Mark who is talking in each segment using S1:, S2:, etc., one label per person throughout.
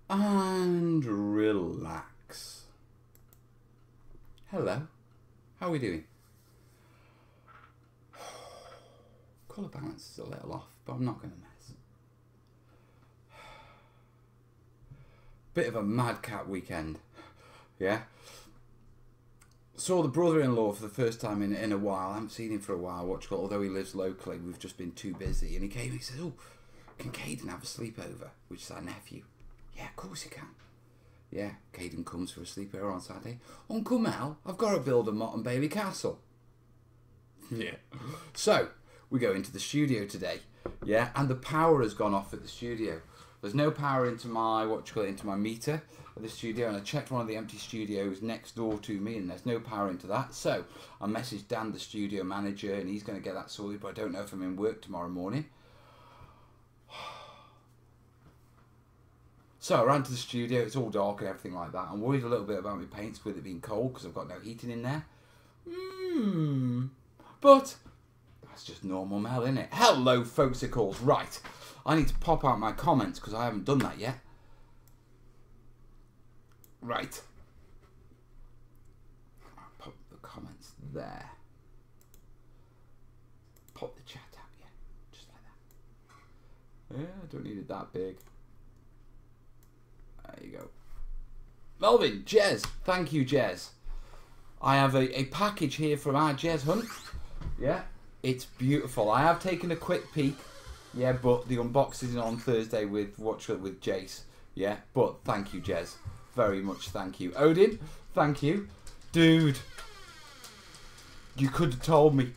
S1: and relax. Hello, how are we doing? Colour balance is a little off, but I'm not going to mess. Bit of a madcap weekend, yeah? Saw the brother-in-law for the first time in a while. I haven't seen him for a while, although he lives locally. We've just been too busy. And he came and he said, oh, can Caden have a sleepover? Which is our nephew. Yeah, of course he can. Yeah, Caden comes for a sleepover on Saturday. Uncle Mel, I've got to build a Mott and Bailey castle. Yeah. So, we go into the studio today. Yeah, and the power has gone off at the studio. There's no power into my, into my meter at the studio, and I checked one of the empty studios next door to me, and there's no power into that. So, I messaged Dan, the studio manager, and he's going to get that sorted, but I don't know if I'm in work tomorrow morning. So I ran to the studio, it's all dark and everything like that. I'm worried a little bit about my paints with it being cold because I've got no heating in there. But that's just normal Mel, isn't it? Hello, folksicles. Right, I need to pop out my comments because I haven't done that yet. Right. I'll pop the comments there. Pop the chat out, yeah. Just like that. Yeah, I don't need it that big. There you go. Melvin, Jez. Thank you, Jez. I have a package here from our Jez Hunt. Yeah, it's beautiful. I have taken a quick peek. Yeah, but the unboxing is on Thursday with Jace. Yeah, but thank you, Jez. Very much thank you. Odin, thank you. Dude, you could have told me.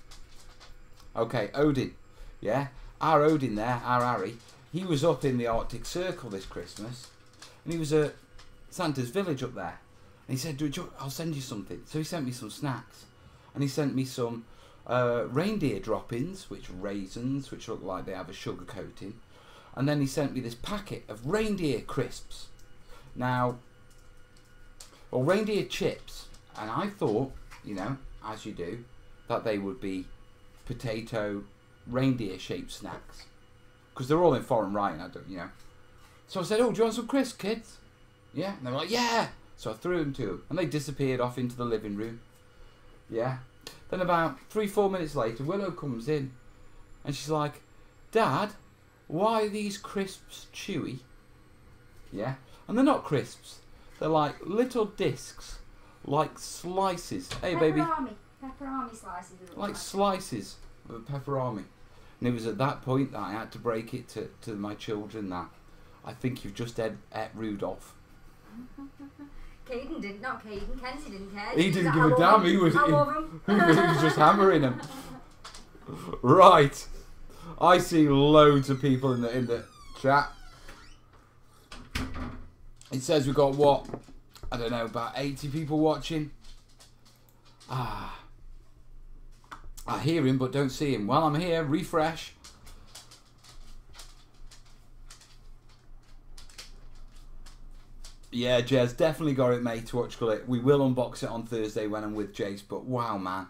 S1: Okay, Odin. Yeah, our Odin there, our Harry, he was up in the Arctic Circle this Christmas. And he was at Santa's village up there. And he said, I'll send you something. So he sent me some snacks. And he sent me some reindeer droppings, raisins, which look like they have a sugar coating. And then he sent me this packet of reindeer crisps. Now, or reindeer chips. And I thought, you know, as you do, that they would be potato reindeer shaped snacks. Because they're all in foreign writing, I don't, you know. So I said, oh, do you want some crisps, kids? Yeah. And they were like, yeah. So I threw them to them. And they disappeared off into the living room. Yeah. Then about 3-4 minutes later, Willow comes in. And she's like, Dad, why are these crisps chewy? Yeah. And they're not crisps. They're like little discs. Like slices. Hey, baby.
S2: Pepperami slices.
S1: Like slices of pepperami. And it was at that point that I had to break it to my children that I think you've just ate Rudolph.
S2: Caden did, not Caden. Kenzie didn't care.
S1: He didn't give a damn. He was just hammering him. Right. I see loads of people in the chat. It says we've got what? I don't know, about 80 people watching. I hear him but don't see him. Well, I'm here. Refresh. Yeah, Jez, definitely got it, mate, to watch it. We will unbox it on Thursday when I'm with Jace, but wow, man.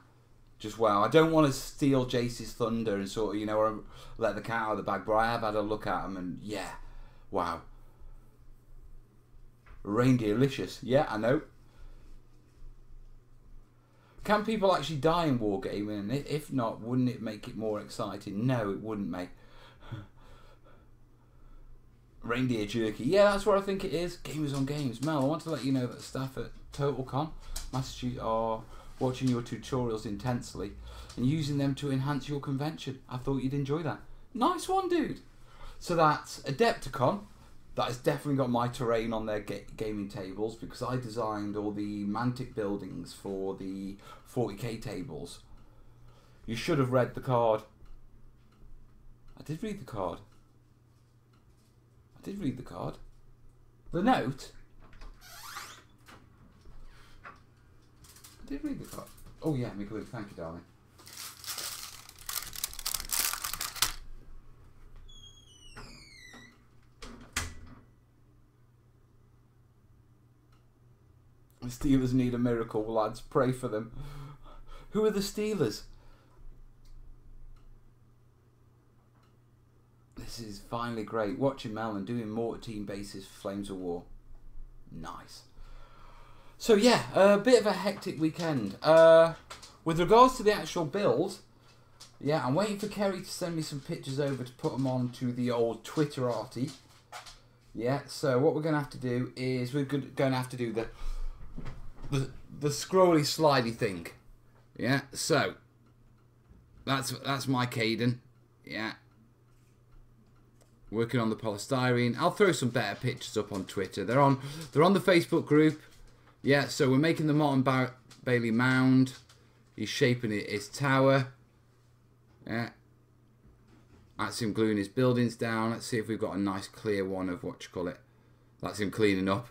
S1: Just wow. I don't want to steal Jace's thunder and sort of, you know, or let the cat out of the bag, but I have had a look at them and, yeah, wow. Reindeerlicious. Yeah, I know. Can people actually die in Wargaming? And if not, wouldn't it make it more exciting? No, it wouldn't, mate. Reindeer jerky. Yeah, that's what I think it is. Gamers on Games. Mel, I want to let you know that the staff at TotalCon Massachusetts are watching your tutorials intensely and using them to enhance your convention. I thought you'd enjoy that. Nice one, dude. So that's Adepticon. That has definitely got my terrain on their gaming tables because I designed all the Mantic buildings for the 40k tables. You should have read the card. I did read the card. I did read the card. The note? I did read the card. Oh yeah, make a look. Thank you, darling. The Steelers need a miracle, lads. Pray for them. Who are the Steelers? This is finally great. Watching Mel and doing mortar team bases for Flames of War. Nice. So yeah, a bit of a hectic weekend. With regards to the actual build, yeah, I'm waiting for Kerry to send me some pictures over to put them on to the old Twitter arty. Yeah, so what we're going to have to do is we're going to have to do the scrolly slidey thing. Yeah, so that's my Caden. Yeah. Working on the polystyrene. I'll throw some better pictures up on Twitter. They're on the Facebook group. Yeah, so we're making the Martin Bailey mound. He's shaping his tower. Yeah. That's him gluing his buildings down. Let's see if we've got a nice clear one of what you call it. That's him cleaning up.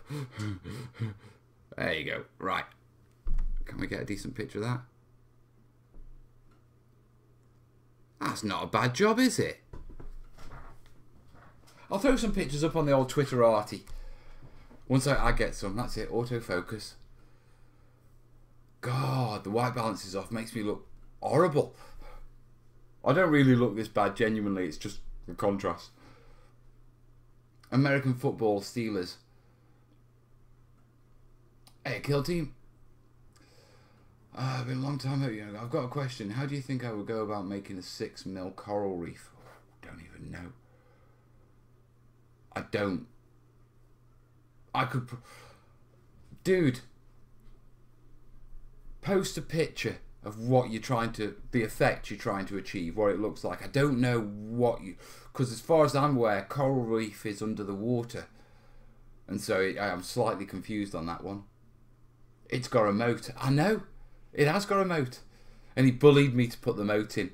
S1: There you go. Right. Can we get a decent picture of that? That's not a bad job, is it? I'll throw some pictures up on the old Twitter arty. Once I get some. That's it. Autofocus. God, the white balance is off. Makes me look horrible. I don't really look this bad, genuinely. It's just the contrast. American football, Steelers. Hey, Kill Team. Been a long time. I've got a question. How do you think I would go about making a 6mm coral reef? Oh, don't even know. I don't. I could... Dude. Post a picture of what you're trying to, the effect you're trying to achieve, what it looks like. I don't know what you, because as far as I'm aware, coral reef is under the water, and so I'm slightly confused on that one. It's got a moat. I know, it has got a moat, and he bullied me to put the moat in.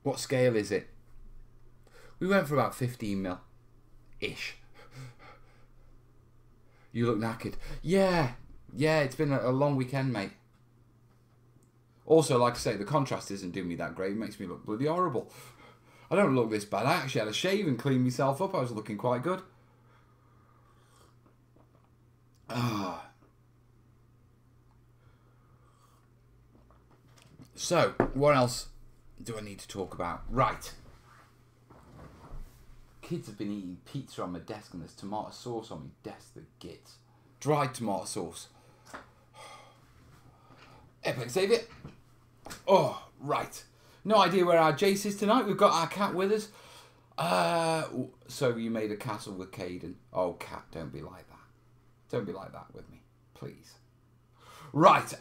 S1: What scale is it? We went for about 15mm-ish. You look knackered. Yeah, it's been a long weekend, mate. Also, like I say, the contrast isn't doing me that great. It makes me look bloody horrible. I don't look this bad. I actually had a shave and cleaned myself up. I was looking quite good. So, what else do I need to talk about? Right. Kids have been eating pizza on my desk and there's tomato sauce on my desk that gets. Dried tomato sauce. Epic, save it. Oh, right. No idea where our Jace is tonight. We've got our cat with us. So you made a castle with Caden. Oh, cat, don't be like that. Don't be like that with me, please. Right.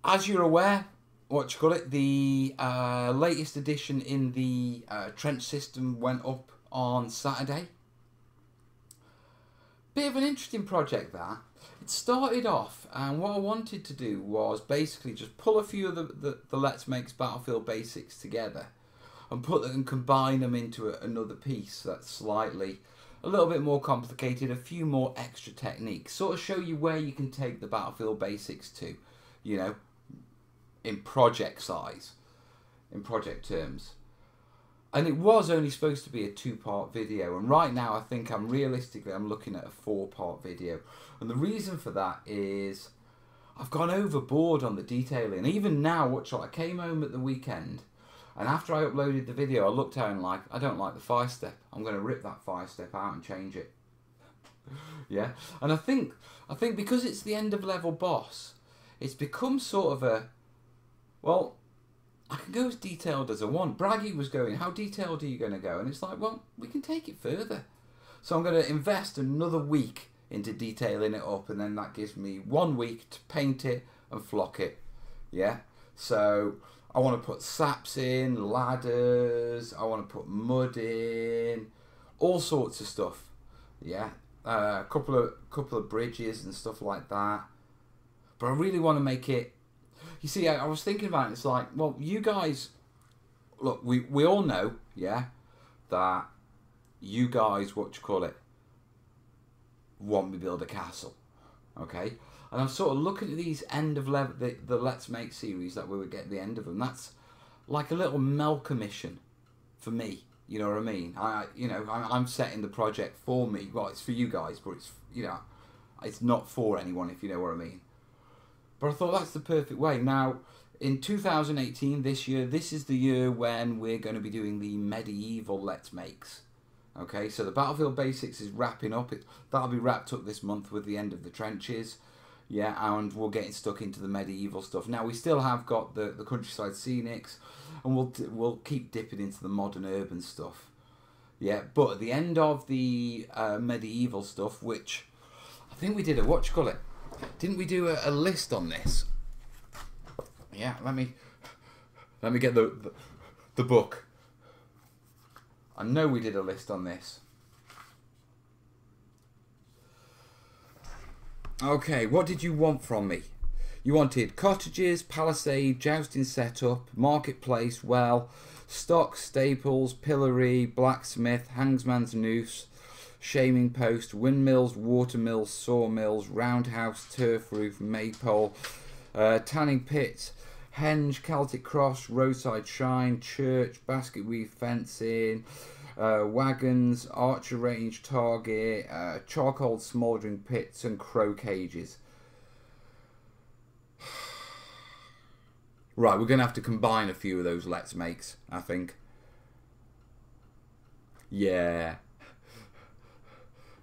S1: As you're aware, the latest edition in the trench system went up on Saturday. Bit of an interesting project that. It started off, and what I wanted to do was basically just pull a few of the Let's Makes Battlefield basics together and combine them into another piece that's slightly a little bit more complicated, a few more extra techniques, sort of show you where you can take the Battlefield basics to, you know, in project size, in project terms. And it was only supposed to be a 2-part video, and right now I think I'm looking at a 4-part video. And the reason for that is I've gone overboard on the detailing. Even now, I came home at the weekend, and after I uploaded the video, I looked at it and I don't like the 5-step. I'm going to rip that 5-step out and change it. Yeah, and I think because it's the end of level boss, it's become sort of a, well, I can go as detailed as I want. Braggy was going, how detailed are you going to go? And it's like, well, we can take it further. So I'm going to invest another week into detailing it up, and then that gives me 1 week to paint it and flock it. Yeah? So I want to put saps in, ladders, I want to put mud in, all sorts of stuff. Yeah? A couple of bridges and stuff like that. But I really want to make it. You see, I was thinking about it. It's like, well, you guys, look, we all know, yeah, that you guys, want me to build a castle, okay? And I'm sort of looking at these end of level, the Let's Make series that we would get at the end of them. That's like a little Mel commission for me. You know what I mean? I'm setting the project for me. Well, it's for you guys, but it's, you know, it's not for anyone, if you know what I mean. But I thought that's the perfect way. Now, in 2018, this year, this is the year when we're going to be doing the medieval Let's Makes. Okay, so the Battlefield Basics is wrapping up. That'll be wrapped up this month with the end of the trenches. Yeah, and we're getting stuck into the medieval stuff. Now, we still have got the Countryside Scenics, and we'll keep dipping into the modern urban stuff. Yeah, but at the end of the medieval stuff, which I think we did didn't we do a list on this? Yeah, let me get the book. I know we did a list on this. Okay, what did you want from me? You wanted cottages, palisade, jousting setup, marketplace, well, stock, staples, pillory, blacksmith, hangsman's noose, shaming post, windmills, watermills, sawmills, roundhouse, turf roof, maypole, tanning pits, henge, Celtic cross, roadside shrine, church, basket weave fencing, wagons, archer range, target, charcoal smouldering pits, and crow cages. Right, we're going to have to combine a few of those Let's Makes, I think. Yeah.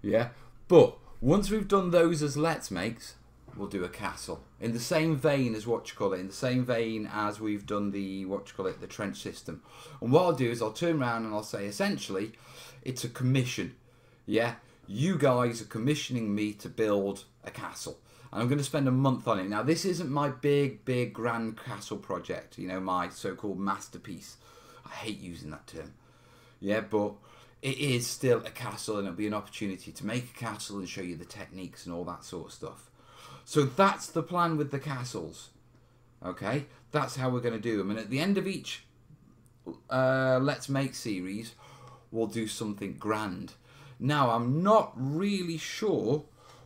S1: Yeah. But once we've done those as Let's Makes, we'll do a castle. In the same vein as in the same vein as we've done the, the trench system. And what I'll do is I'll turn around and I'll say, essentially, it's a commission. Yeah? You guys are commissioning me to build a castle. And I'm going to spend a month on it. Now, this isn't my big, grand castle project. You know, my so-called masterpiece. I hate using that term. Yeah, but it is still a castle, and it'll be an opportunity to make a castle and show you the techniques and all that sort of stuff. So that's the plan with the castles. Okay? That's how we're going to do them. And at the end of each Let's Make series, we'll do something grand. Now, I'm not really sure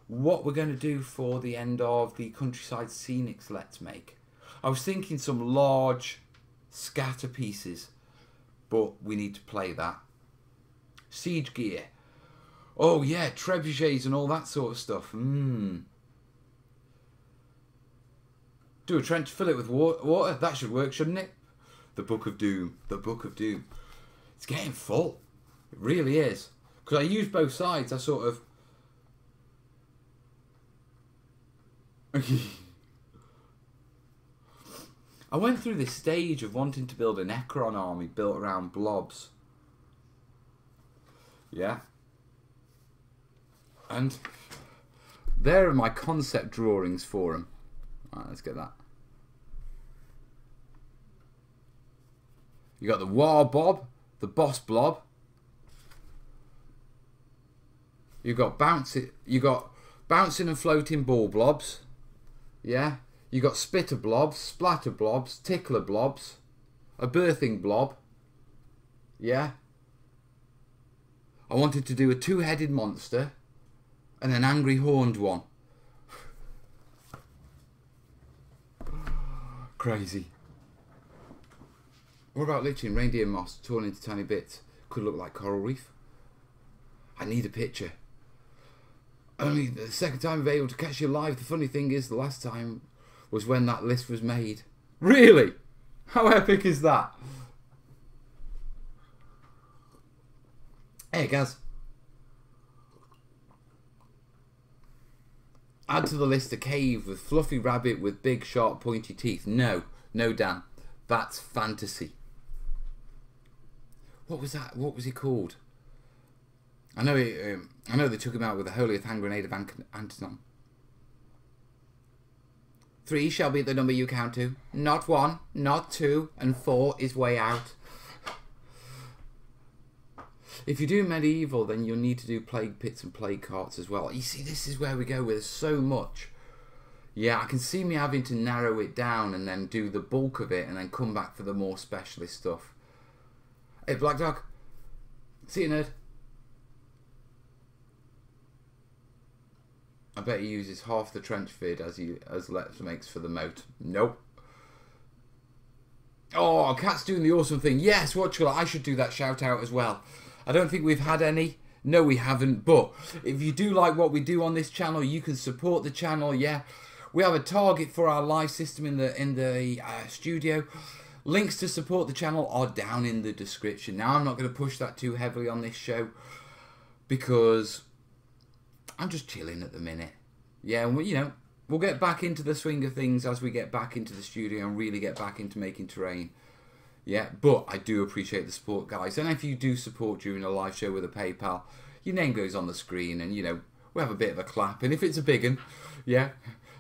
S1: what we're going to do for the end of the Countryside Scenics Let's Make. I was thinking some large scatter pieces, but we need to play that. Siege gear. Oh yeah, trebuchets and all that sort of stuff. Do a trench, fill it with water. That should work, shouldn't it? The Book of Doom. The Book of Doom. It's getting full. It really is. Because I use both sides. I sort of... I went through this stage of wanting to build a Necron army built around blobs. Yeah. And there are my concept drawings for them. Alright, let's get that. You got the War Bob, the Boss Blob. You got bouncing and floating ball blobs. Yeah. You got spitter blobs, splatter blobs, tickler blobs, a birthing blob. Yeah. I wanted to do a two-headed monster and an angry horned one. Crazy. What about lichen, reindeer moss, torn into tiny bits? Could look like coral reef. I need a picture. Only the second time I've been able to catch you live. The funny thing is, the last time was when that list was made. Really? How epic is that? Hey, Gaz. Add to the list a cave with fluffy rabbit with big, sharp, pointy teeth. No, Dan. That's fantasy. What was that? What was he called? I know they took him out with a holiest hand grenade of Antonon. 3 shall be the number you count to. Not 1, not 2, and 4 is way out. If you do medieval, then you'll need to do plague pits and plague carts as well. You see, this is where we go with so much. Yeah, I can see me having to narrow it down and then do the bulk of it and then come back for the more specialist stuff. Hey, Black Dog. See you, nerd. I bet he uses half the trench vid as Let's Makes for the moat. Nope. Oh, Cat's doing the awesome thing. Yes, I should do that shout out as well. I don't think we've had any. No, we haven't. But if you do like what we do on this channel, you can support the channel, yeah. We have a target for our live system in the studio. Links to support the channel are down in the description. Now, I'm not going to push that too heavily on this show because I'm just chilling at the minute. Yeah, and you know, we'll get back into the swing of things as we get back into the studio and really get back into making terrain. Yeah, but I do appreciate the support, guys. And if you do support during a live show with a PayPal, your name goes on the screen and, you know, we have a bit of a clap. And if it's a big one, yeah,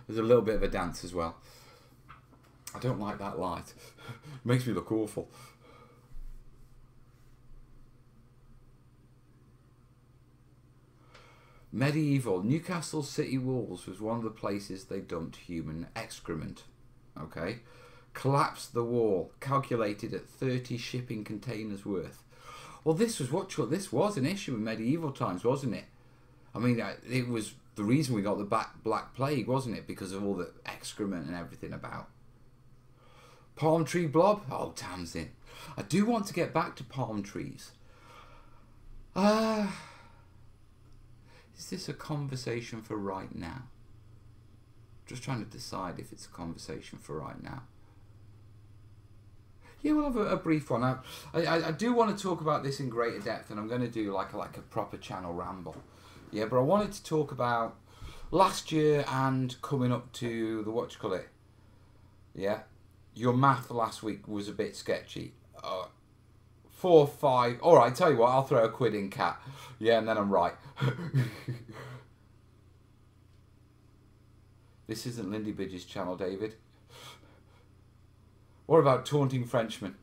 S1: there's a little bit of a dance as well. I don't like that light. It makes me look awful. Medieval. Newcastle city walls was one of the places they dumped human excrement. Okay. Collapsed the wall, calculated at 30 shipping containers worth. Well, this was an issue in medieval times, wasn't it? I mean, it was the reason we got the Black Plague, wasn't it? Because of all the excrement and everything about. Palm tree blob? Oh, Tamsin. I do want to get back to palm trees. Is this a conversation for right now? Just trying to decide if it's a conversation for right now. Yeah, we'll have a brief one. I do want to talk about this in greater depth, and I'm going to do like a proper channel ramble. Yeah, but I wanted to talk about last year and coming up to the whatchamacallit. Yeah, your math last week was a bit sketchy. 4, 5. All right, tell you what, I'll throw a quid in, Cat. Yeah, and then I'm right. This isn't Lindy Bidge's channel, David. What about taunting Frenchmen?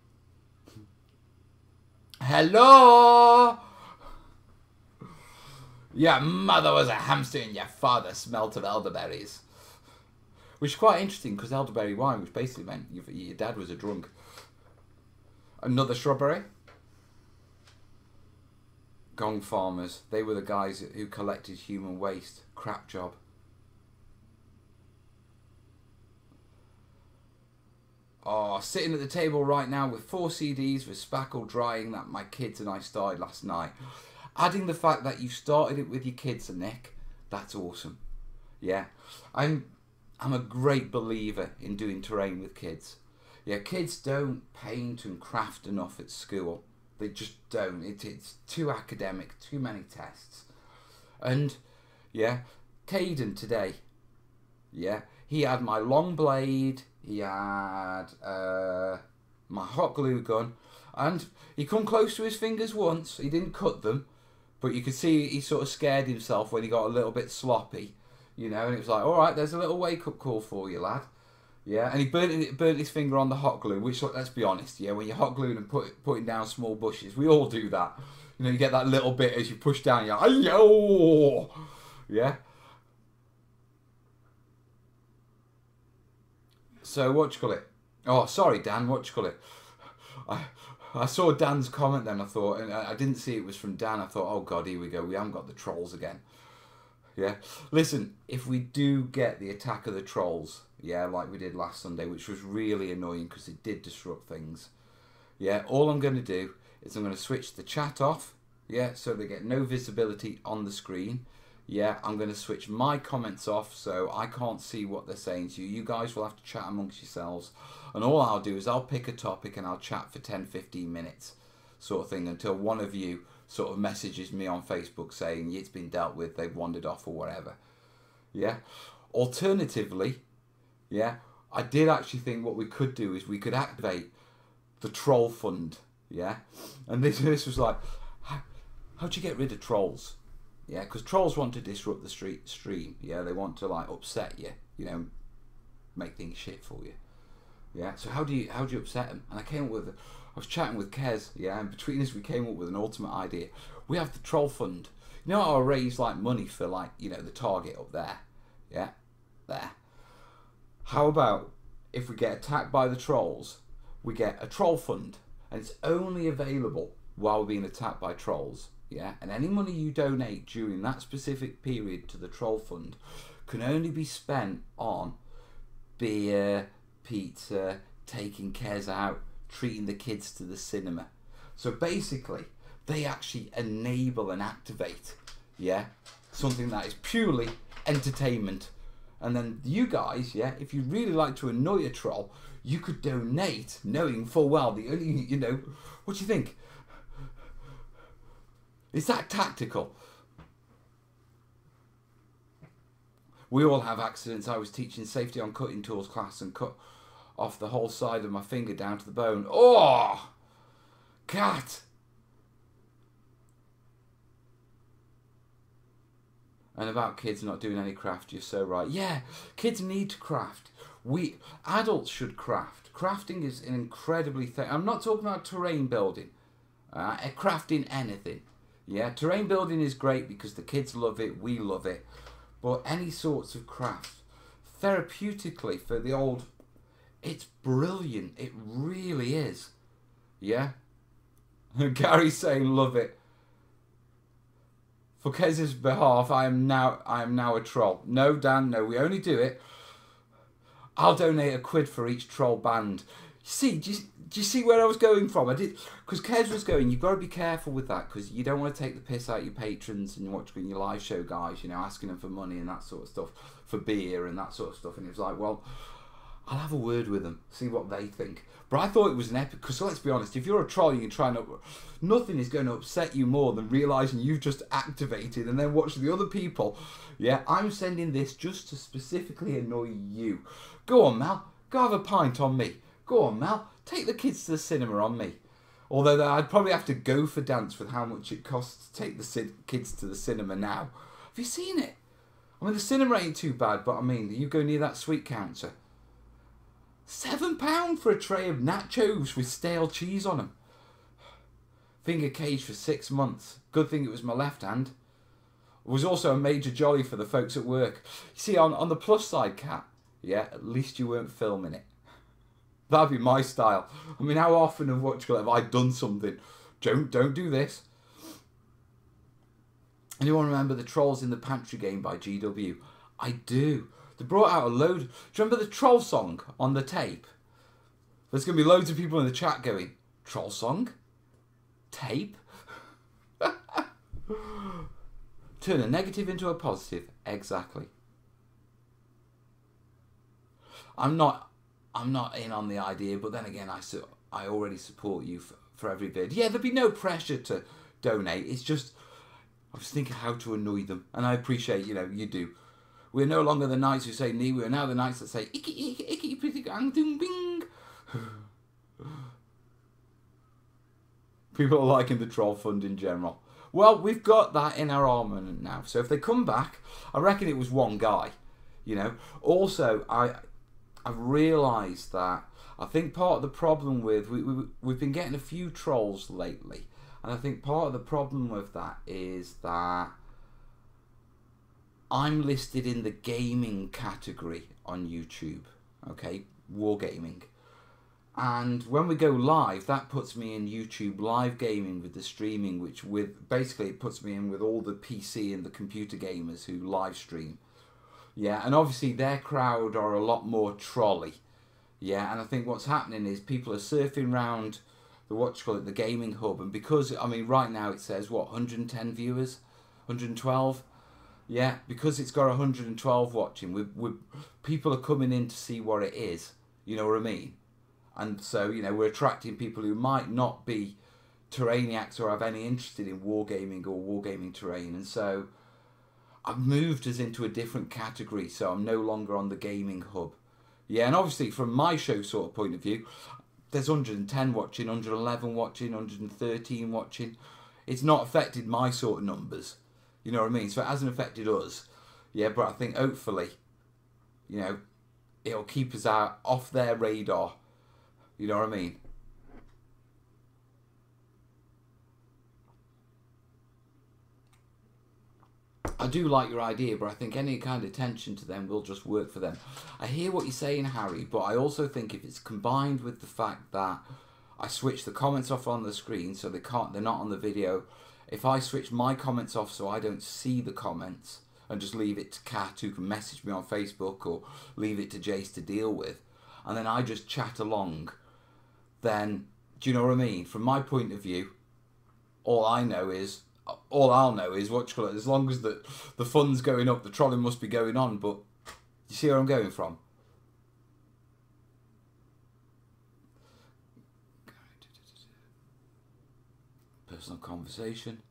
S1: Hello! Your mother was a hamster and your father smelt of elderberries. Which is quite interesting because elderberry wine, which basically meant your dad was a drunk. Another shrubbery. Gong farmers. They were the guys who collected human waste. Crap job. Oh, sitting at the table right now with 4 CDs with spackle drying that my kids and I started last night. Adding the fact that you started it with your kids, Nick, that's awesome. Yeah, I'm a great believer in doing terrain with kids. Yeah, kids don't paint and craft enough at school. They just don't. It's too academic, too many tests. And yeah, Caden today, yeah, he had my long blade, he had my hot glue gun, and he come close to his fingers once. He didn't cut them, but you could see he sort of scared himself when he got a little bit sloppy, you know, and it was like, all right, there's a little wake-up call for you, lad. Yeah, and he burnt his finger on the hot glue, which, let's be honest, yeah, when you're hot gluing and putting down small bushes, we all do that. You know, you get that little bit as you push down, you're like, ayo! Yeah. So, whatchamacallit? Oh, sorry, Dan, whatchamacallit? I saw Dan's comment then, I thought, and I didn't see it was from Dan. I thought, oh God, here we go, we haven't got the trolls again. Yeah, listen, if we do get the attack of the trolls, yeah, like we did last Sunday, which was really annoying because it did disrupt things, yeah, all I'm going to do is I'm going to switch the chat off, yeah, so they get no visibility on the screen. Yeah, I'm going to switch my comments off so I can't see what they're saying to you. You guys will have to chat amongst yourselves. And all I'll do is I'll pick a topic and I'll chat for 10-15 minutes sort of thing until one of you sort of messages me on Facebook saying it's been dealt with, they've wandered off or whatever. Yeah. Alternatively, yeah, I did actually think what we could do is we could activate the troll fund. Yeah. And this was like, how'd you get rid of trolls? Yeah, because trolls want to disrupt the stream. Yeah, they want to like upset you, you know, make things shit for you. Yeah, so how do you upset them? And I was chatting with Kez, yeah, and between us we came up with an ultimate idea. We have the troll fund. You know how I raise like money for like, you know, the target up there? Yeah, there. How about if we get attacked by the trolls, we get a troll fund, and it's only available while we're being attacked by trolls. Yeah, and any money you donate during that specific period to the troll fund can only be spent on beer, pizza, taking Kez out, treating the kids to the cinema. So basically, they actually enable and activate, yeah, something that is purely entertainment And then you guys, yeah, if you'd really like to annoy a troll, you could donate, knowing full well the only, you know, what do you think? Is that tactical? We all have accidents. I was teaching safety on cutting tools class and cut off the whole side of my finger down to the bone. Oh, cat. And about kids not doing any craft, you're so right. Yeah, kids need to craft. We adults should craft. Crafting is an incredibly thing. I'm not talking about terrain building. Crafting anything. Yeah, terrain building is great because the kids love it, we love it. But any sorts of craft, therapeutically for the old, it's brilliant. It really is. Yeah? Gary's saying love it. For Kez's behalf, I am now a troll. No, Dan, no, we only do it. I'll donate £1 for each troll banned. See, do you see where I was going from? I did, because Kez was going, you've got to be careful with that, because you don't want to take the piss out of your patrons and watching your live show guys, you know, asking them for money and that sort of stuff, for beer and that sort of stuff. And it was like, well, I'll have a word with them, see what they think. But I thought it was an epic, because let's be honest, if you're a troll, you can try and nothing is going to upset you more than realising you've just activated and then watching the other people. Yeah, I'm sending this just to specifically annoy you. Go on, Mal, go have a pint on me. Go on, Mal, take the kids to the cinema on me. Although I'd probably have to go for dance with how much it costs to take the kids to the cinema now. Have you seen it? I mean, the cinema ain't too bad, but I mean, you go near that sweet counter. £7 for a tray of nachos with stale cheese on them. Finger cage for 6 months. Good thing it was my left hand. It was also a major jolly for the folks at work. You see, on the plus side, Kat, yeah, at least you weren't filming it. That'd be my style. I mean, how often have I done something? Don't do this. Anyone remember the Trolls in the Pantry game by GW? I do. They brought out a load. Do you remember the Troll song on the tape? There's going to be loads of people in the chat going, Troll song? Tape? Turn a negative into a positive. Exactly. I'm not in on the idea, but then again, I already support you for every vid. Yeah, there'd be no pressure to donate. It's just, I was thinking how to annoy them. And I appreciate, you know, you do. We're no longer the knights who say knee, we are now the knights that say icky, icky, icky, pretty gang, ding, bing. People are liking the troll fund in general. Well, we've got that in our armament now. So if they come back, I reckon it was one guy, you know. Also, I've realised that I think part of the problem with, we've been getting a few trolls lately. And I think part of the problem with that is that I'm listed in the gaming category on YouTube, okay, wargaming. And when we go live, that puts me in YouTube live gaming with the streaming, which basically it puts me in with all the PC and the computer gamers who live stream. Yeah, and obviously their crowd are a lot more trolley. Yeah, and I think what's happening is people are surfing around the gaming hub, and because, I mean, right now it says, what, 110 viewers? 112? Yeah, because it's got 112 watching, people are coming in to see what it is, you know what I mean? And so, you know, we're attracting people who might not be terrainiacs or have any interest in wargaming or wargaming terrain. And so I've moved us into a different category, so I'm no longer on the gaming hub. Yeah, and obviously from my show sort of point of view, there's 110 watching, 111 watching, 113 watching. It's not affected my sort of numbers. You know what I mean? So it hasn't affected us. Yeah, but I think hopefully, you know, it'll keep us out off their radar. You know what I mean? I do like your idea, but I think any kind of attention to them will just work for them. I hear what you're saying, Harry, but I also think if it's combined with the fact that I switch the comments off on the screen so they're not on the video. If I switch my comments off so I don't see the comments and just leave it to Kat, who can message me on Facebook, or leave it to Jace to deal with, and then I just chat along, then, do you know what I mean? From my point of view, all I'll know is as long as the fun's going up, the trolling must be going on. But you You see where I'm going from? Personal conversation.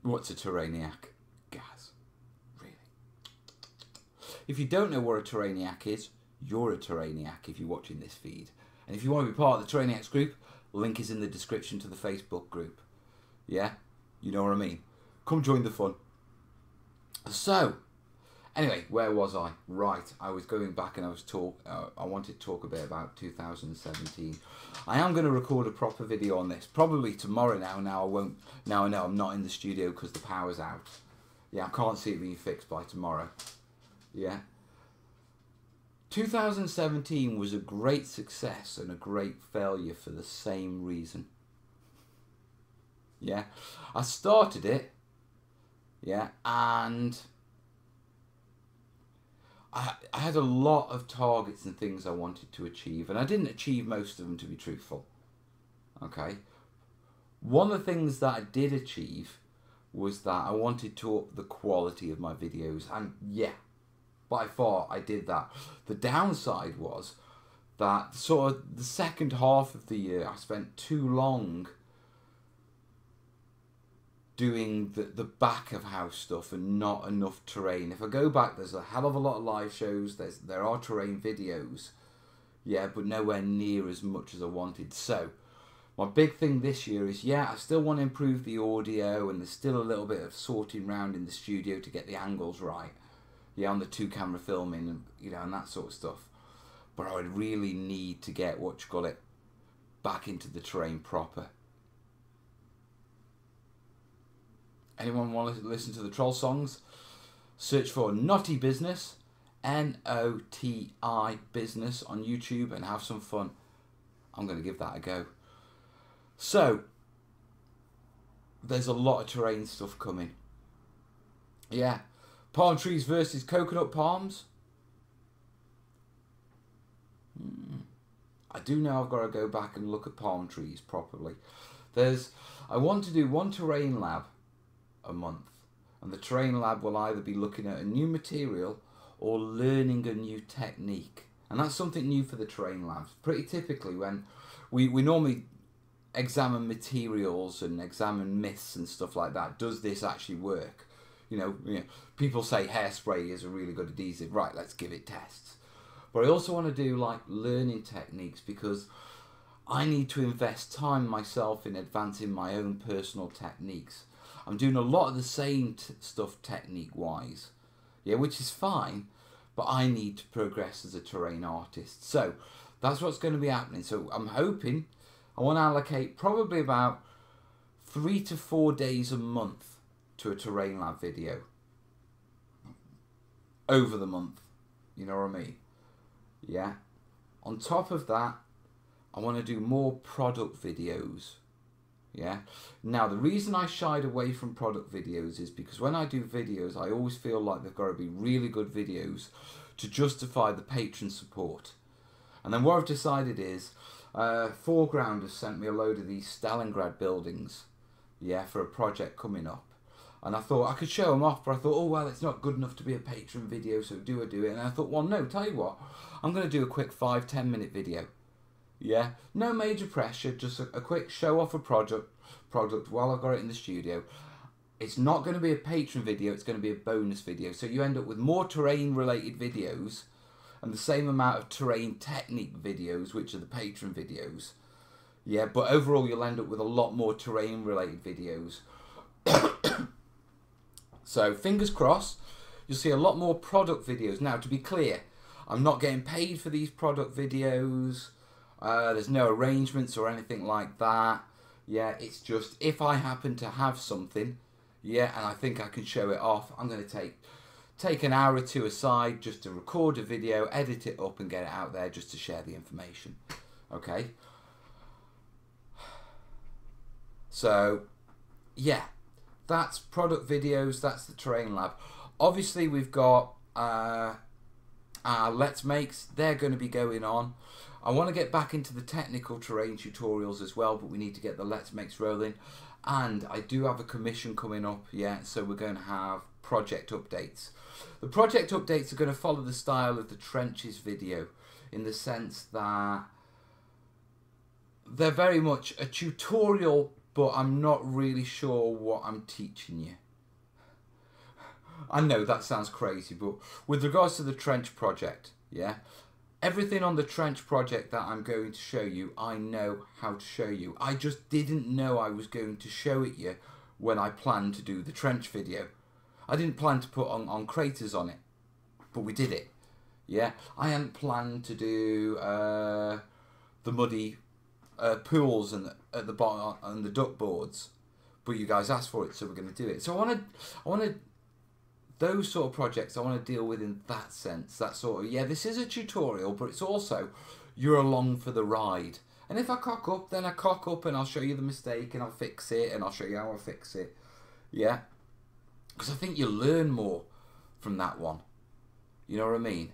S1: What's a terrainiac? Gas. Really? If you don't know what a terrainiac is, you're a terrainiac if you're watching this feed. And if you want to be part of the Terrainiacs group, link is in the description to the Facebook group. Yeah? You know what I mean? Come join the fun. So, anyway, where was I? Right, I was going back and I wanted to talk a bit about 2017. I am going to record a proper video on this, probably tomorrow now. Now I know I'm not in the studio because the power's out. Yeah, I can't see it being fixed by tomorrow. Yeah. 2017 was a great success and a great failure for the same reason. Yeah, I started it, yeah, and I had a lot of targets and things I wanted to achieve, and I didn't achieve most of them, to be truthful. Okay, one of the things that I did achieve was that I wanted to up the quality of my videos, and yeah, by far I did that. The downside was that sort of the second half of the year I spent too long doing the back of house stuff and not enough terrain. If I go back, there's a hell of a lot of live shows, there are terrain videos, yeah, but nowhere near as much as I wanted. So my big thing this year is, yeah, I still want to improve the audio, and there's still a little bit of sorting around in the studio to get the angles right, yeah, on the 2-camera filming, and you know, and that sort of stuff. But I would really need to get back into the terrain proper. Anyone want to listen to the troll songs? Search for Noti Business, N-O-T-I Business on YouTube, and have some fun. I'm going to give that a go. So, there's a lot of terrain stuff coming. Yeah. Palm trees versus coconut palms. I do know I've got to go back and look at palm trees properly. I want to do one terrain lab a month, and the terrain lab will either be looking at a new material or learning a new technique, and that's something new for the terrain labs. Pretty typically when we normally examine materials and examine myths and stuff like that. Does this actually work? You know, people say hairspray is a really good adhesive. Right, let's give it tests. But I also want to do like learning techniques, because I need to invest time myself in advancing my own personal techniques. I'm doing a lot of the same stuff technique-wise, yeah, which is fine, but I need to progress as a terrain artist. So that's what's going to be happening. So I'm hoping I want to allocate probably about 3 to 4 days a month to a terrain lab video over the month. You know what I mean? Yeah. On top of that, I want to do more product videos. Yeah. Now, the reason I shied away from product videos is because when I do videos, I always feel like they've got to be really good videos to justify the patron support. And then what I've decided is, Foreground has sent me a load of these Stalingrad buildings, yeah, for a project coming up. And I thought I could show them off, but I thought, oh, well, it's not good enough to be a patron video, so do I do it? And I thought, well, no, tell you what, I'm going to do a quick 5-10 minute video. Yeah, no major pressure, just a quick show off a product while I've got it in the studio. It's not going to be a patron video, it's going to be a bonus video. So you end up with more terrain related videos and the same amount of terrain technique videos, which are the patron videos. Yeah, but overall you'll end up with a lot more terrain related videos. So fingers crossed, you'll see a lot more product videos. Now, to be clear, I'm not getting paid for these product videos. There's no arrangements or anything like that. Yeah, it's just if I happen to have something, yeah, and I think I can show it off, I'm going to take an hour or two aside just to record a video, edit it up and get it out there just to share the information. Okay? So, yeah, that's product videos, that's the terrain lab. Obviously, we've got Let's Makes, they're going to be going on. I want to get back into the technical terrain tutorials as well, but we need to get the Let's Makes rolling. And I do have a commission coming up, yeah, so we're going to have project updates. The project updates are going to follow the style of the trenches video, in the sense that they're very much a tutorial, but I'm not really sure what I'm teaching you. I know that sounds crazy, but with regards to the trench project, yeah, everything on the trench project that I'm going to show you, I know how to show you. I just didn't know I was going to show it you when I planned to do the trench video. I didn't plan to put on craters on it, but we did it. Yeah, I hadn't planned to do the muddy pools and at the bottom and the duck boards, but you guys asked for it, so we're going to do it. So I wanted those sort of projects I want to deal with in that sense. That sort of, yeah, this is a tutorial, but it's also you're along for the ride. And if I cock up, then I cock up and I'll show you the mistake and I'll fix it and I'll show you how I fix it. Yeah, because I think you learn more from that one. You know what I mean?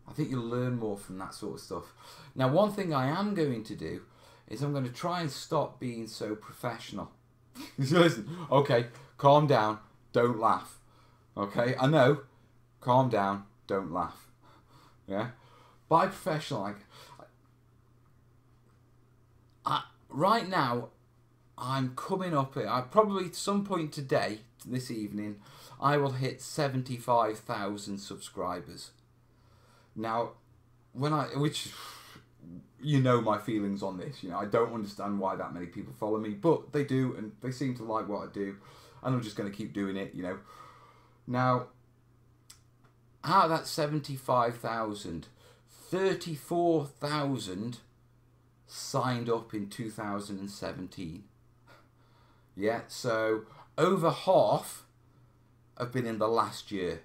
S1: I think you'll learn more from that sort of stuff. Now, one thing I am going to do is I'm going to try and stop being so professional. Listen, okay, calm down, don't laugh. Okay, I know, calm down, don't laugh. Yeah, by professional, right now, I'm coming up here. I probably at some point today, this evening, I will hit 75,000 subscribers. Now, which you know my feelings on this. You know, I don't understand why that many people follow me, but they do, and they seem to like what I do, and I'm just going to keep doing it. You know. Now, out of that 75,000, 34,000 signed up in 2017. Yeah, so over half have been in the last year.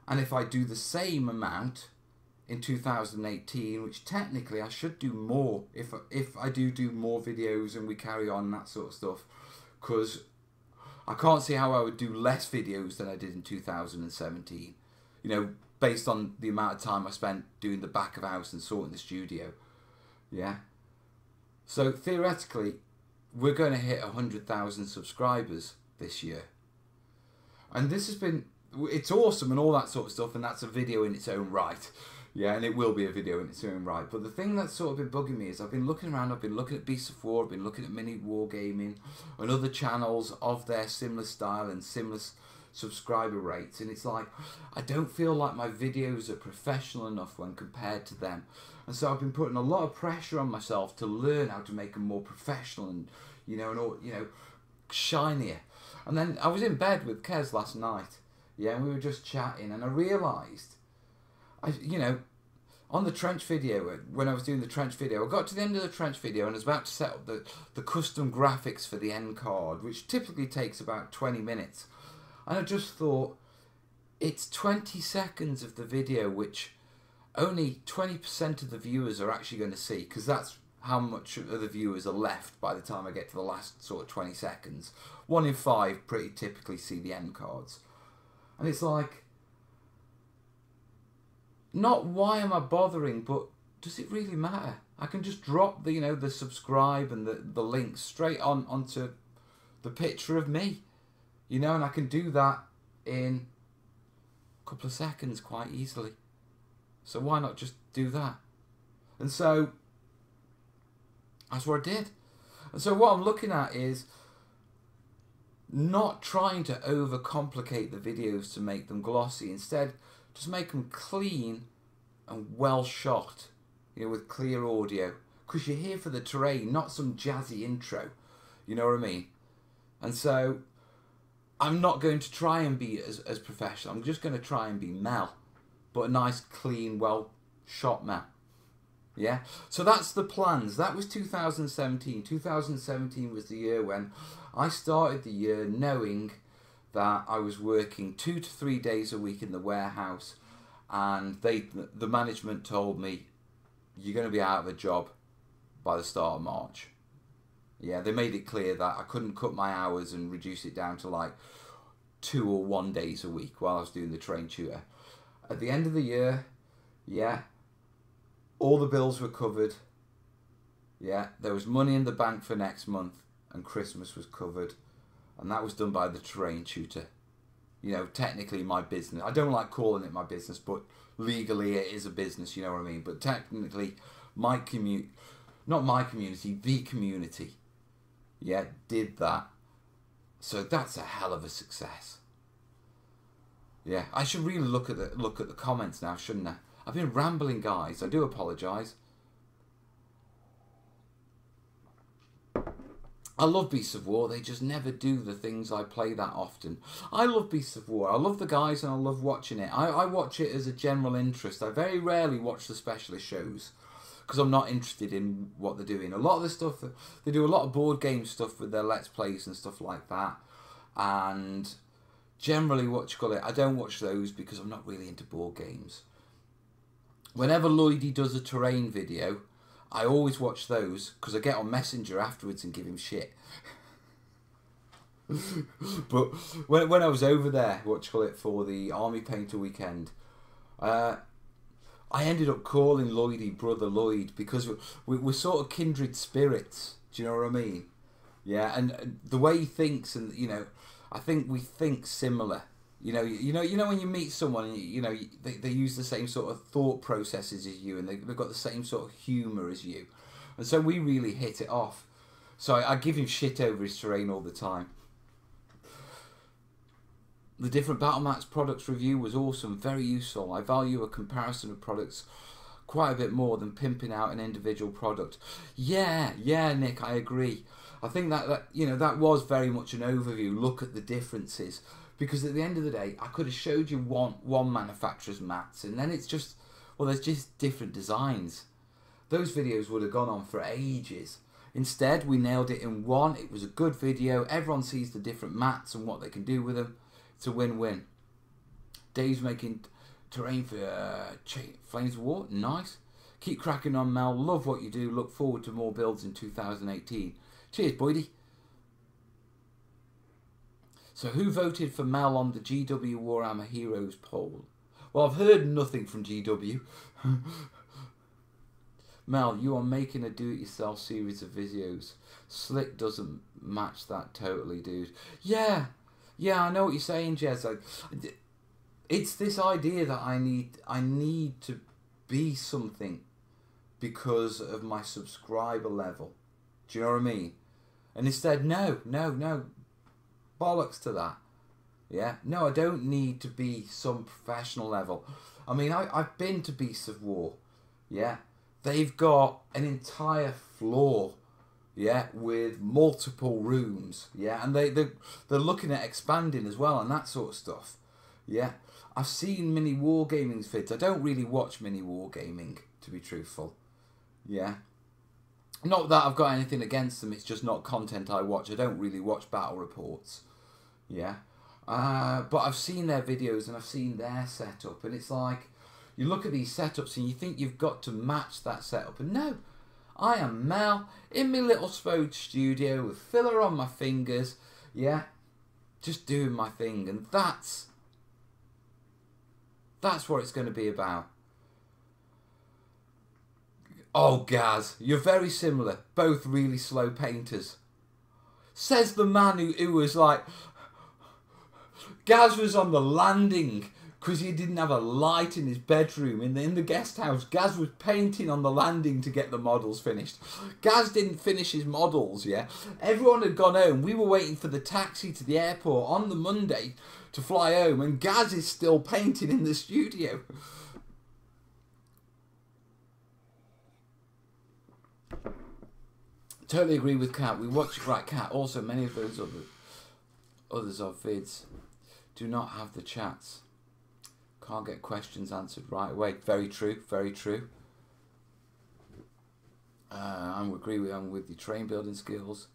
S1: And if I do the same amount in 2018, which technically I should do more if I do more videos and we carry on that sort of stuff, because I can't see how I would do less videos than I did in 2017. You know, based on the amount of time I spent doing the back of house and sorting the studio. Yeah. So theoretically, we're going to hit 100,000 subscribers this year. And this has been, it's awesome and all that sort of stuff, and that's a video in its own right. Yeah, and it will be a video in its own right. But the thing that's sort of been bugging me is I've been looking around, I've been looking at Beasts of War, I've been looking at Mini Wargaming and other channels of their similar style and similar subscriber rates. And it's like, I don't feel like my videos are professional enough when compared to them. And so I've been putting a lot of pressure on myself to learn how to make them more professional and, you know, and all, you know, shinier. And then I was in bed with Kez last night, yeah, and we were just chatting, and I realised, you know, on the trench video, when I was doing the trench video, I got to the end of the trench video and I was about to set up the custom graphics for the end card, which typically takes about 20 minutes. And I just thought, it's 20 seconds of the video which only 20% of the viewers are actually going to see, because that's how much of the viewers are left by the time I get to the last sort of 20 seconds. 1 in 5 pretty typically see the end cards. And it's like, not why am I bothering, but does it really matter? I can just drop the, you know, the subscribe and the link straight onto the picture of me, you know, and I can do that in a couple of seconds quite easily. So why not just do that? And so that's what I did. And so what I'm looking at is not trying to overcomplicate the videos to make them glossy. Instead, just make them clean and well shot, you know, with clear audio. Because you're here for the terrain, not some jazzy intro. You know what I mean? And so I'm not going to try and be as professional. I'm just going to try and be Mel, but a nice, clean, well shot Mel. Yeah, so that's the plans. That was 2017. 2017 was the year when I started the year knowing that I was working 2 to 3 days a week in the warehouse, and the management told me, you're going to be out of a job by the start of March. Yeah, they made it clear that I couldn't cut my hours and reduce it down to like 2 or 1 days a week while I was doing the train tutor. At the end of the year, yeah, all the bills were covered. Yeah, there was money in the bank for next month, and Christmas was covered, and that was done by the terrain tutor. You know, technically my business. I don't like calling it my business, but legally it is a business. You know what I mean? But technically, my not my community, the community, yeah, did that. So that's a hell of a success. Yeah, I should really look at the comments now, shouldn't I? I've been rambling, guys. I do apologise. I love Beasts of War. They just never do the things I play that often. I love Beasts of War. I love the guys and I love watching it. I watch it as a general interest. I very rarely watch the specialist shows because I'm not interested in what they're doing. A lot of the stuff, they do a lot of board game stuff with their Let's Plays and stuff like that. And generally, I don't watch those because I'm not really into board games. Whenever Lloydie does a terrain video, I always watch those because I get on Messenger afterwards and give him shit. But when I was over there, for the Army Painter weekend, I ended up calling Lloydie Brother Lloyd because we're sort of kindred spirits. Do you know what I mean? Yeah, and the way he thinks, and you know, I think we think similar. You know when you meet someone, they use the same sort of thought processes as you, and they've got the same sort of humour as you, and so we really hit it off. So I give him shit over his terrain all the time. The different BattleMax products review was awesome, very useful. I value a comparison of products quite a bit more than pimping out an individual product. Yeah, Nick, I agree. I think that was very much an overview. Look at the differences. Because at the end of the day, I could have showed you one manufacturer's mats, and then it's just, well, there's just different designs. Those videos would have gone on for ages. Instead, we nailed it in one. It was a good video. Everyone sees the different mats and what they can do with them. It's a win-win. Dave's making terrain for Flames of War. Nice. Keep cracking on, Mel. Love what you do. Look forward to more builds in 2018. Cheers, Boydie. So who voted for Mel on the GW Warhammer Heroes poll? Well, I've heard nothing from GW. Mel, you are making a do-it-yourself series of videos. Slick doesn't match that totally, dude. Yeah, I know what you're saying, Jez. It's this idea that I need to be something because of my subscriber level. Do you know what I mean? And instead, no. Bollocks to that. Yeah, no, I don't need to be some professional level. I mean, I've been to Beasts of War. Yeah, they've got an entire floor. Yeah, with multiple rooms. Yeah, and they're looking at expanding as well and that sort of stuff. Yeah, I've seen mini wargaming vids. I don't really watch mini wargaming, to be truthful. Yeah. Not that I've got anything against them, it's just not content I watch. I don't really watch battle reports. Yeah. But I've seen their videos and I've seen their setup, and it's like, you look at these setups and you think you've got to match that setup. And no, I am Mel in my little Spode studio with filler on my fingers. Yeah. Just doing my thing. And that's what it's going to be about. Oh, Gaz, you're very similar. Both really slow painters. Says the man who was like... Gaz was on the landing because he didn't have a light in his bedroom. In the guest house, Gaz was painting on the landing to get the models finished. Gaz didn't finish his models, yeah? Everyone had gone home. We were waiting for the taxi to the airport on the Monday to fly home, and Gaz is still painting in the studio. Totally agree with Kat. We watch Kat. Also, many of those others of vids do not have the chats. Can't get questions answered right away. Very true. Very true. I agree with your terrain building skills.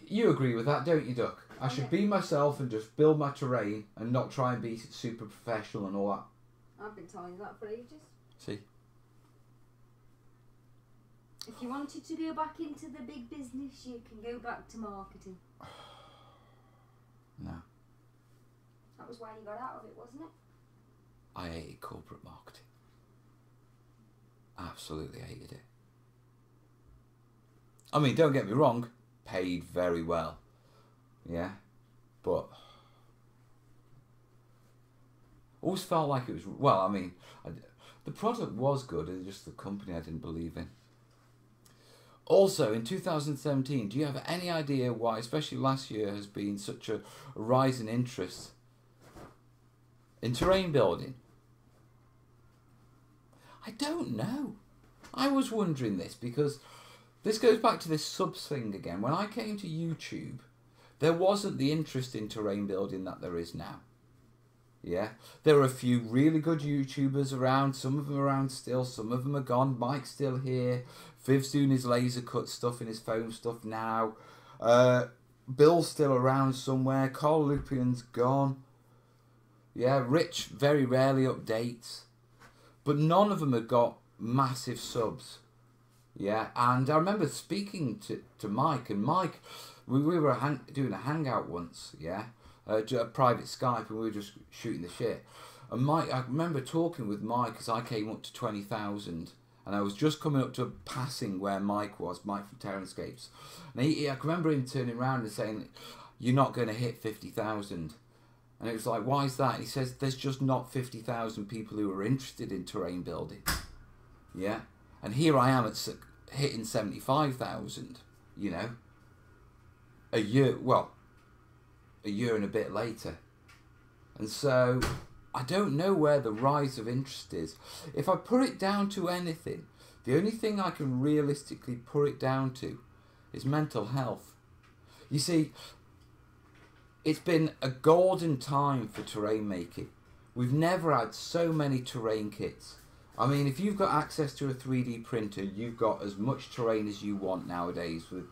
S1: You agree with that, don't you, Duck? I should be myself and just build my terrain and not try and be super professional and all that.
S2: I've been telling you that for ages.
S1: See?
S2: If you wanted to go back into the big business, you can go back to marketing.
S1: No.
S2: That was why you got out of it, wasn't it?
S1: I hated corporate marketing. Absolutely hated it. I mean, don't get me wrong, paid very well. Yeah, but always felt like it was, well, I mean, the product was good, it's just the company I didn't believe in. Also, in 2017, do you have any idea why, especially last year, has been such a rise in interest in terrain building? I don't know. I was wondering this because this goes back to this subs thing again. When I came to YouTube, there wasn't the interest in terrain building that there is now. Yeah, there are a few really good YouTubers around. Some of them around still. Some of them are gone. Mike's still here. Viv's doing his laser cut stuff and his foam stuff now. Bill's still around somewhere. Carl Lupian's gone. Yeah, Rich very rarely updates. But none of them have got massive subs. Yeah, and I remember speaking to Mike. And Mike, we were doing a hangout once, yeah. A private Skype, and we were just shooting the shit. And Mike, I remember talking with Mike as I came up to 20,000, and I was just coming up to passing where Mike was, Mike from Terrainiacs. And I remember him turning around and saying, "You're not going to hit 50,000." And it was like, "Why is that?" And he says, "There's just not 50,000 people who are interested in terrain building." Yeah, and here I am at hitting 75,000. You know, a year and a bit later. And so I don't know where the rise of interest is. If I put it down to anything, the only thing I can realistically put it down to is mental health. You see, it's been a golden time for terrain making. We've never had so many terrain kits. I mean, if you've got access to a 3D printer, you've got as much terrain as you want nowadays, with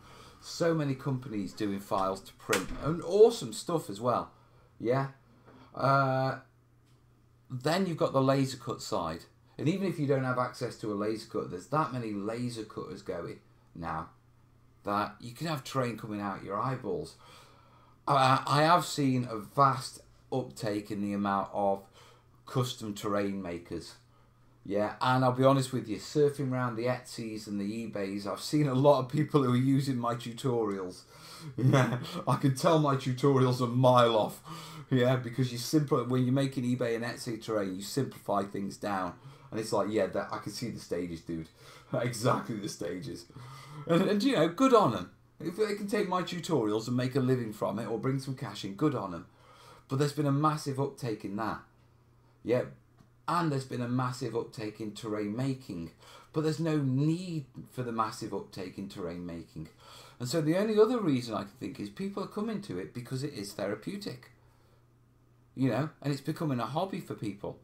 S1: so many companies doing files to print and awesome stuff as well. Yeah. Then you've got the laser cut side, and even if you don't have access to a laser cutter, there's that many laser cutters going now that you can have terrain coming out your eyeballs. I have seen a vast uptake in the amount of custom terrain makers. Yeah, and I'll be honest with you, surfing around the Etsy's and the eBays, I've seen a lot of people who are using my tutorials. Yeah, I can tell my tutorials a mile off. Yeah, because when you're making eBay and Etsy terrain, you simplify things down. And it's like, yeah, I can see the stages, dude. Exactly the stages. And you know, good on them. If they can take my tutorials and make a living from it or bring some cash in, good on them. But there's been a massive uptake in that. Yeah. And there's been a massive uptake in terrain making, but there's no need for the massive uptake in terrain making. And so the only other reason I can think is people are coming to it because it is therapeutic. You know, and it's becoming a hobby for people.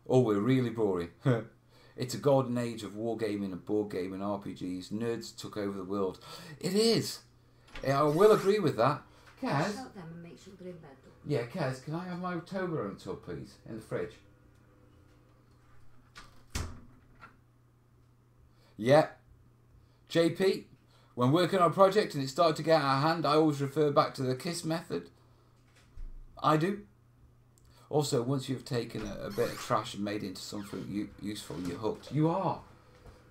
S1: Oh, we're really boring. It's a golden age of wargaming and board gaming, RPGs. Nerds took over the world. It is. I will agree with that. Kaz? Yeah, Kaz, can I have my Toblerone tub, please, in the fridge? Yeah. JP, when working on a project and it started to get out of hand, I always refer back to the KISS method. I do. Also, once you've taken a bit of trash and made it into something useful, you're hooked. You are.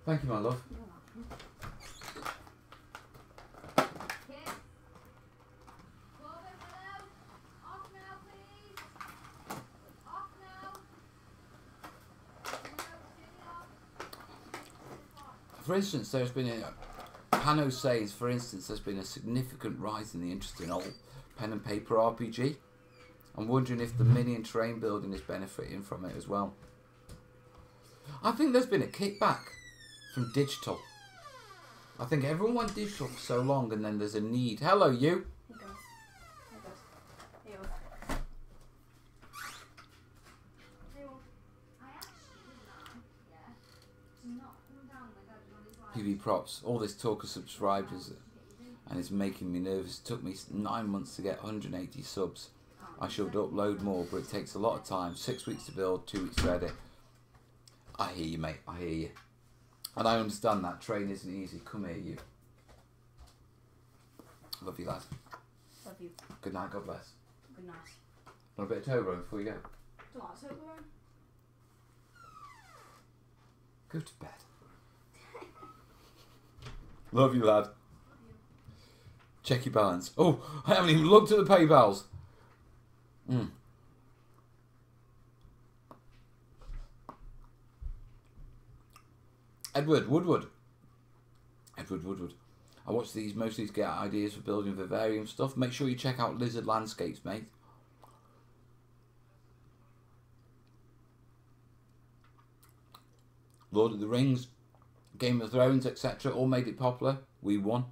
S1: Thank you, my love. For instance, there's been Pano says, for instance, there's been a significant rise in the interest in old pen and paper RPG. I'm wondering if the mini and terrain building is benefiting from it as well. I think there's been a kickback from digital. I think everyone went digital for so long, and then there's a need. Hello, you. PV props, all this talk of subscribers, and it's making me nervous. It took me 9 months to get 180 subs. I should upload more, but it takes a lot of time. 6 weeks to build, 2 weeks to edit. I hear you, mate. I hear you. And I understand that. Train isn't easy. Come here, you. Love you, lad.
S2: Love you.
S1: Good night. God bless.
S2: Good night.
S1: Want a bit of Toblerone before you go?
S2: Do you want Toblerone?
S1: Go to bed. Love you, lad. Check your balance. Oh, I haven't even looked at the PayPals. Edward Woodward. I watch these mostly to get ideas for building vivarium stuff. Make sure you check out Lizard Landscapes, mate. Lord of the Rings, Game of Thrones, etc. all made it popular. We won.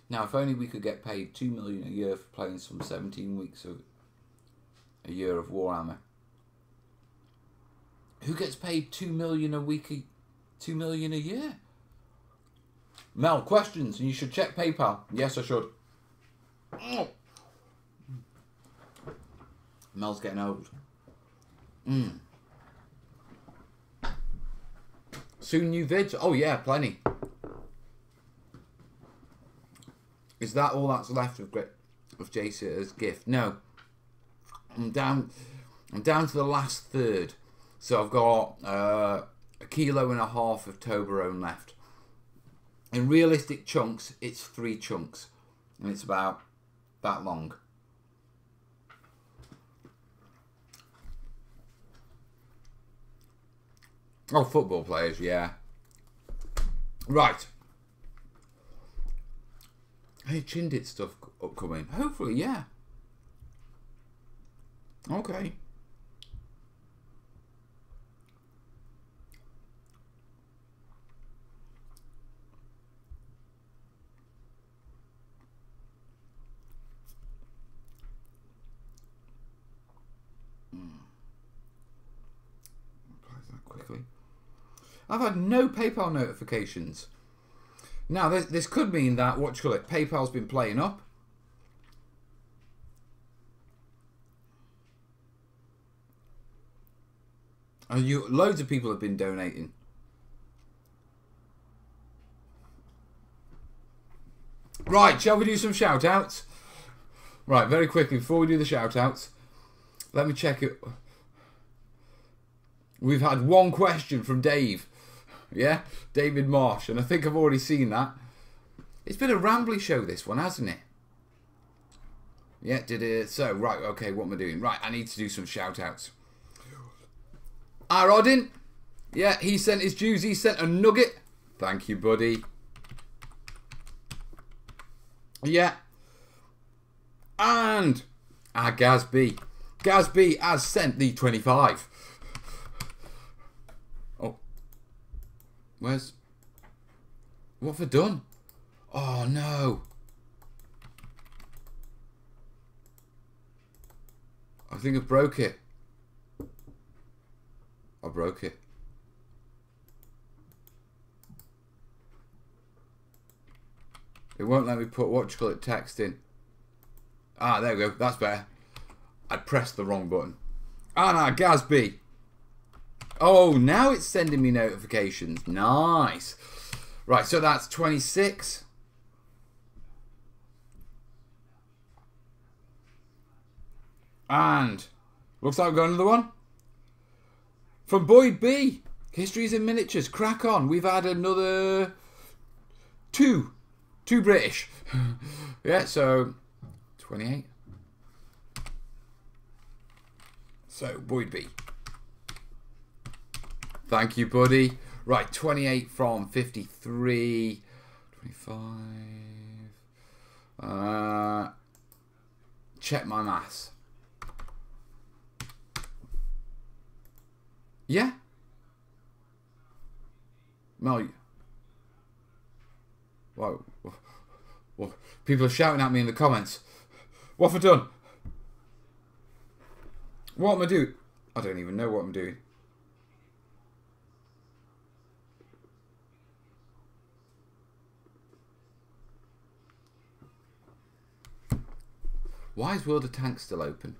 S1: Now, if only we could get paid $2 million a year for playing some 17 weeks of a year of Warhammer. Who gets paid $2 million a week? $2 million a year? Mel, questions, and you should check PayPal. Yes, I should. Mel's getting old. Soon new vids. Oh yeah, plenty. Is that all that's left of JC's gift? No. I'm down to the last third. So I've got 1.5 kilos of Toblerone left. In realistic chunks, it's 3 chunks. And it's about that long. Oh, football players, yeah. Right. Hey, Chindit stuff upcoming. Hopefully, yeah. Okay. Quickly. I've had no PayPal notifications. Now, this could mean that, what you call it, PayPal's been playing up. And loads of people have been donating. Right, shall we do some shout-outs? Right, very quickly, before we do the shout-outs, let me check it. We've had one question from Dave. Yeah, David Marsh, and I think I've already seen that. It's been a rambly show, this one, hasn't it? Yeah, did it. So, right, okay, what am I doing? Right, I need to do some shout-outs. Rodin, yeah, he sent his dues. He sent a nugget. Thank you, buddy. Yeah. And Gazby. Gazby has sent the 25. Oh. What have I done? Oh, no. I think I broke it. I broke it. It won't let me put text in. Ah, there we go. That's better. I pressed the wrong button. Ah, no, Gazby. Oh, now it's sending me notifications. Nice. Right, so that's 26. And looks like we've got another one. From Boyd B. Histories in Miniatures. Crack on. We've had another two British. Yeah, so 28. So, Boyd B. Thank you, buddy. Right, 28 from 53. 25. Check my maths. Yeah? No. Whoa. People are shouting at me in the comments. What have I done? What am I doing? I don't even know what I'm doing. Why is World of Tanks still open?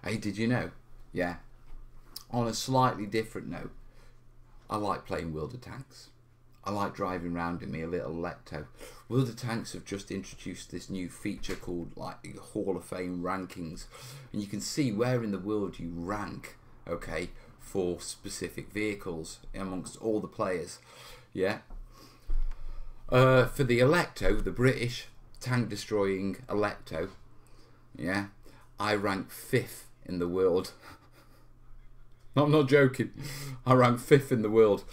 S1: Hey, did you know? Yeah. On a slightly different note, I like playing World of Tanks. I like driving around in me a little Electo. World of Tanks have just introduced this new feature called like Hall of Fame rankings, and you can see where in the world you rank, okay, for specific vehicles amongst all the players. Yeah. For the Electo, the British tank destroying Electo, yeah, I rank 5th in the world. I'm not joking. I rank 5th in the world.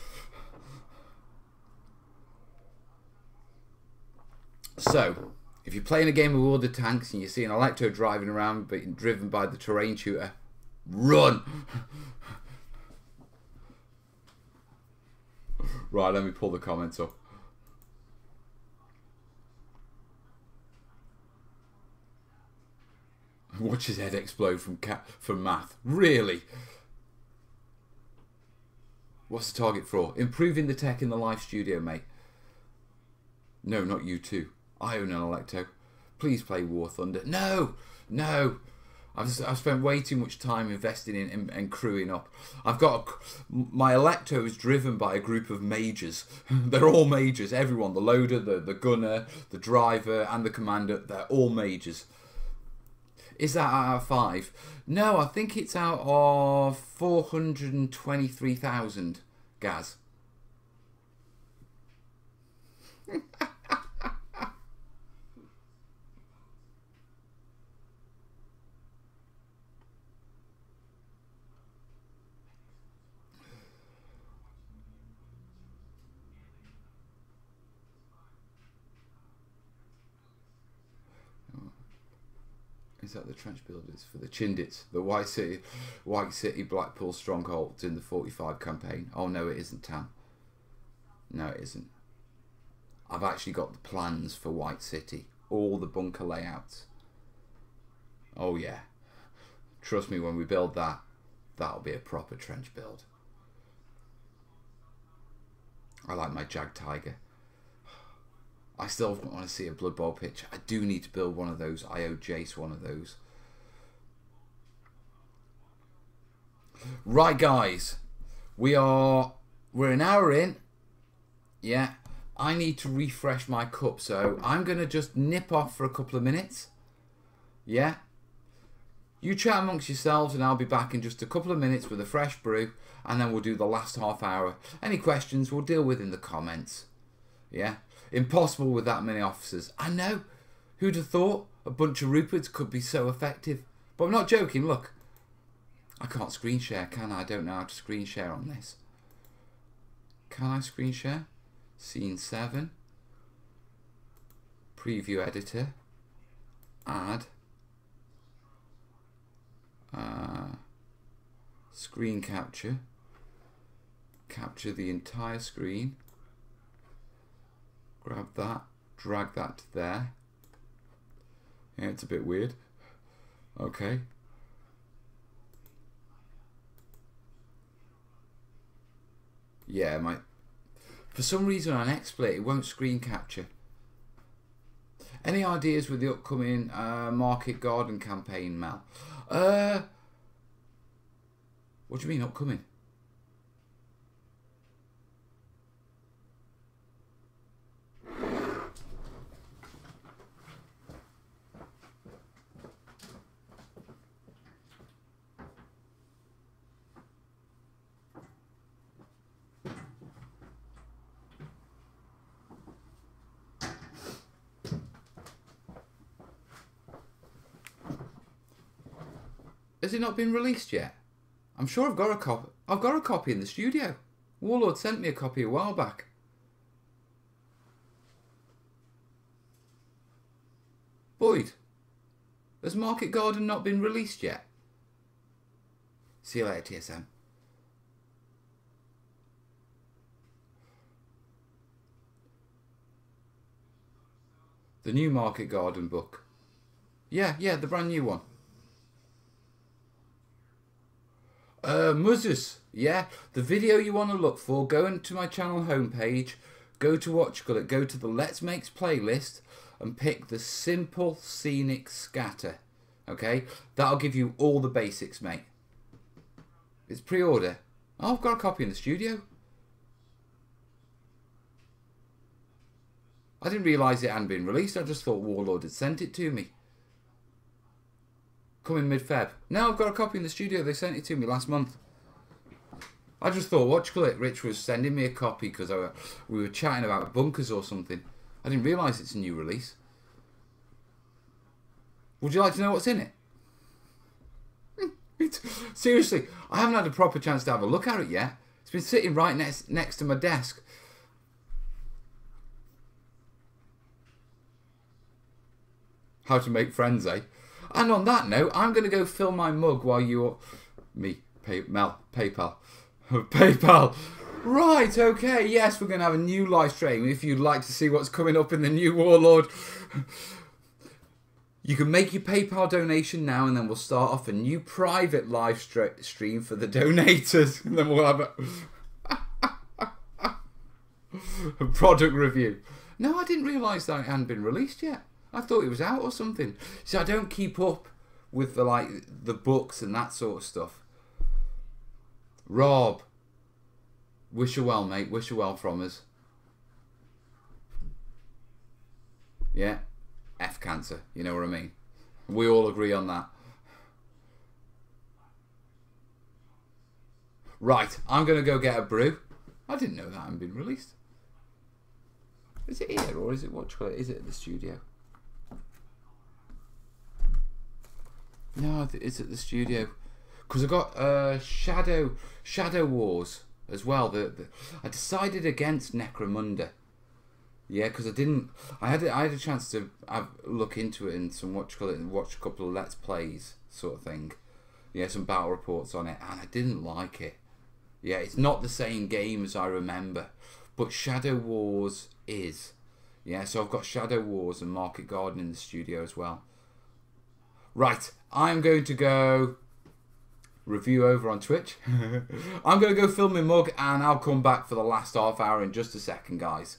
S1: So, if you're playing a game of World of Tanks and you see an Electo driving around being driven by the terrain tutor, run! Right, let me pull the comments up. Watch his head explode from math. Really? What's the target for? Improving the tech in the live studio, mate. No, not you too. I own an Electo. Please play War Thunder. No, no. I've spent way too much time investing in and crewing up. My Electo is driven by a group of majors. They're all majors. Everyone, the loader, the gunner, the driver, and the commander. They're all majors. Is that out of 5? No, I think it's out of 423,000, Gaz. Is that the trench builders for the Chindits? The White City Blackpool strongholds in the 45 campaign. Oh no, it isn't, Tam. No, it isn't. I've actually got the plans for White City. All the bunker layouts. Oh yeah. Trust me, when we build that, that'll be a proper trench build. I like my Jag Tiger. I still want to see a Blood Bowl pitch. I do need to build one of those. I owe Jace one of those. Right, guys. We're an hour in. Yeah. I need to refresh my cup, so I'm going to just nip off for a couple of minutes. Yeah. You chat amongst yourselves and I'll be back in just a couple of minutes with a fresh brew, and then we'll do the last half hour. Any questions we'll deal with in the comments. Yeah. Impossible with that many officers. I know. Who'd have thought a bunch of Ruperts could be so effective? But I'm not joking. Look. I can't screen share, can I? I don't know how to screen share on this. Can I screen share? Scene 7. Preview editor. Add. Screen capture. Capture the entire screen. Grab that, drag that to there. Yeah, it's a bit weird. Okay. Yeah, for some reason on XSplit it won't screen capture. Any ideas with the upcoming Market Garden campaign, Mel? What do you mean upcoming? Has it not been released yet? I'm sure I've got a copy. I've got a copy in the studio. Warlord sent me a copy a while back. Boyd, has Market Garden not been released yet? See you later, TSM. The new Market Garden book. Yeah, the brand new one. Muzzers, yeah. The video you want to look for, go into my channel homepage, go to Watchgullet, go to the Let's Makes playlist and pick the Simple Scenic Scatter. Okay? That'll give you all the basics, mate. It's pre-order. Oh, I've got a copy in the studio. I didn't realise it hadn't been released. I just thought Warlord had sent it to me. Coming mid-Feb. No, I've got a copy in the studio. They sent it to me last month. I just thought, whatchamacallit, Rich was sending me a copy because we were chatting about bunkers or something. I didn't realise it's a new release. Would you like to know what's in it? Seriously, I haven't had a proper chance to have a look at it yet. It's been sitting right next to my desk. How to make friends, eh? And on that note, I'm going to go fill my mug while you're... PayPal. PayPal. Right, okay, yes, we're going to have a new live stream. If you'd like to see what's coming up in the new Warlord, you can make your PayPal donation now, and then we'll start off a new private live stream for the donators. And then we'll have a product review. No, I didn't realise that it hadn't been released yet. I thought it was out or something. See, I don't keep up with the books and that sort of stuff. Rob, wish her well, mate. Wish her well from us. Yeah, F cancer. You know what I mean? We all agree on that. Right, I'm going to go get a brew. I didn't know that hadn't been released. Is it here or is it Is it at the studio? No, it's at the studio. Because I got Shadow Wars as well. I decided against Necromunda. Yeah, because I had a chance to look into it and watch a couple of Let's Plays sort of thing. Yeah, some battle reports on it, and I didn't like it. Yeah, it's not the same game as I remember, but Shadow Wars is. Yeah, so I've got Shadow Wars and Market Garden in the studio as well. Right, I'm going to go review over on Twitch. I'm going to go fill my mug, and I'll come back for the last half hour in just a second, guys.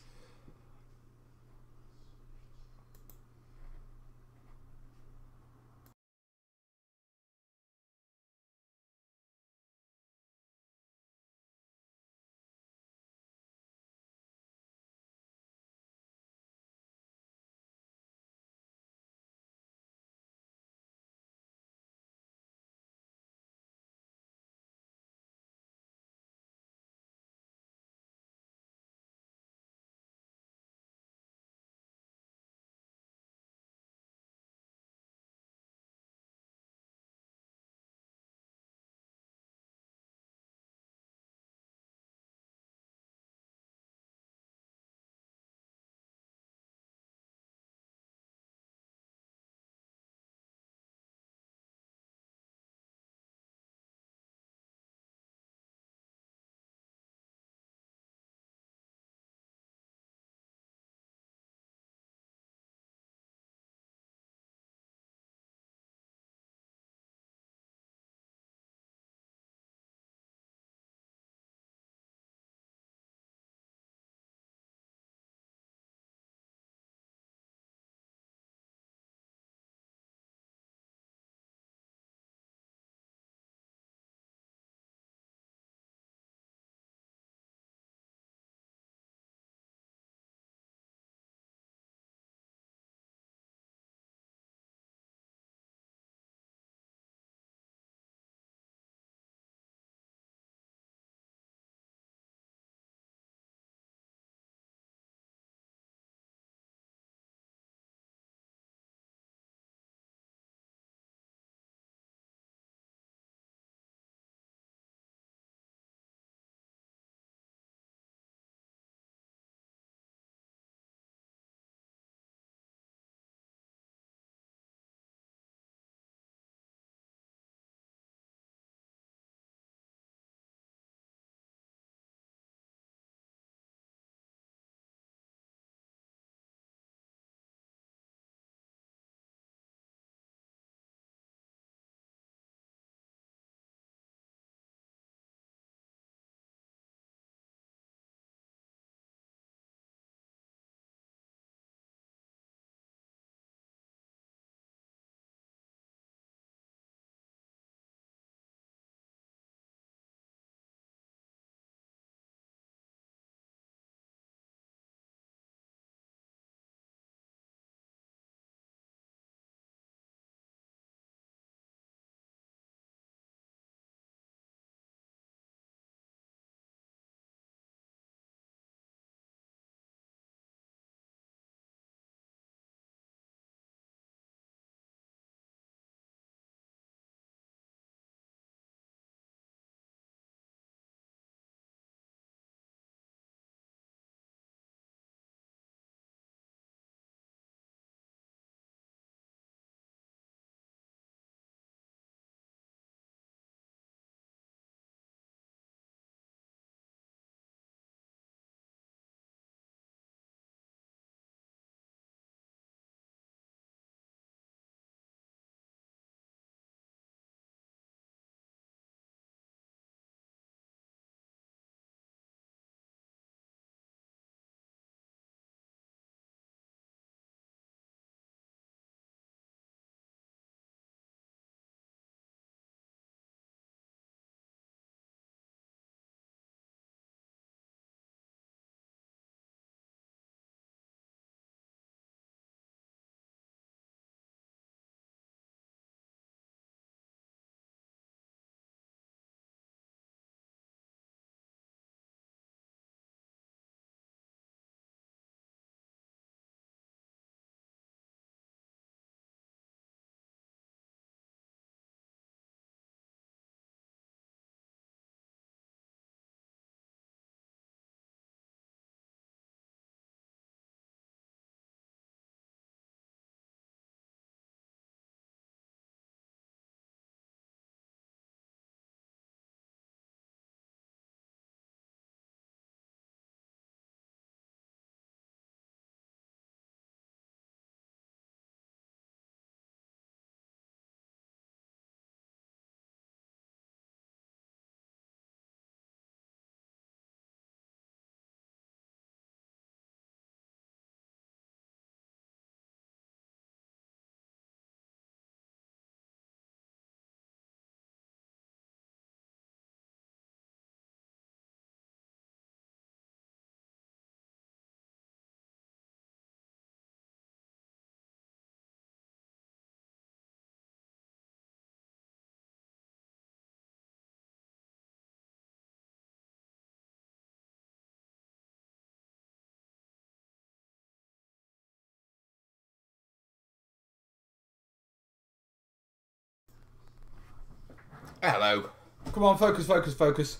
S1: Hello. Come on, focus, focus, focus.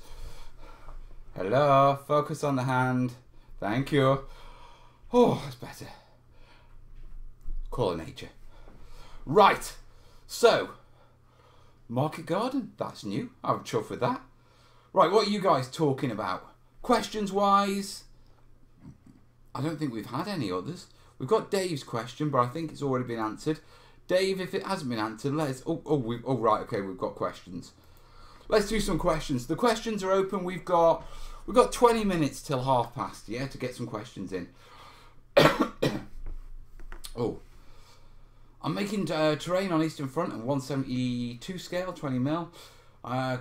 S1: Hello, focus on the hand. Thank you. Oh, that's better. Call it nature. Right. So, market garden. That's new. I'm chuffed with that. Right, what are you guys talking about? Questions-wise, I don't think we've had any others. We've got Dave's question, but I think it's already been answered. Dave, if it hasn't been answered, let's... Oh, right, okay, we've got questions. Let's do some questions. The questions are open. We've got 20 minutes till past, yeah, to get some questions in. Oh. I'm making terrain on Eastern Front and 172 scale, 20 mil.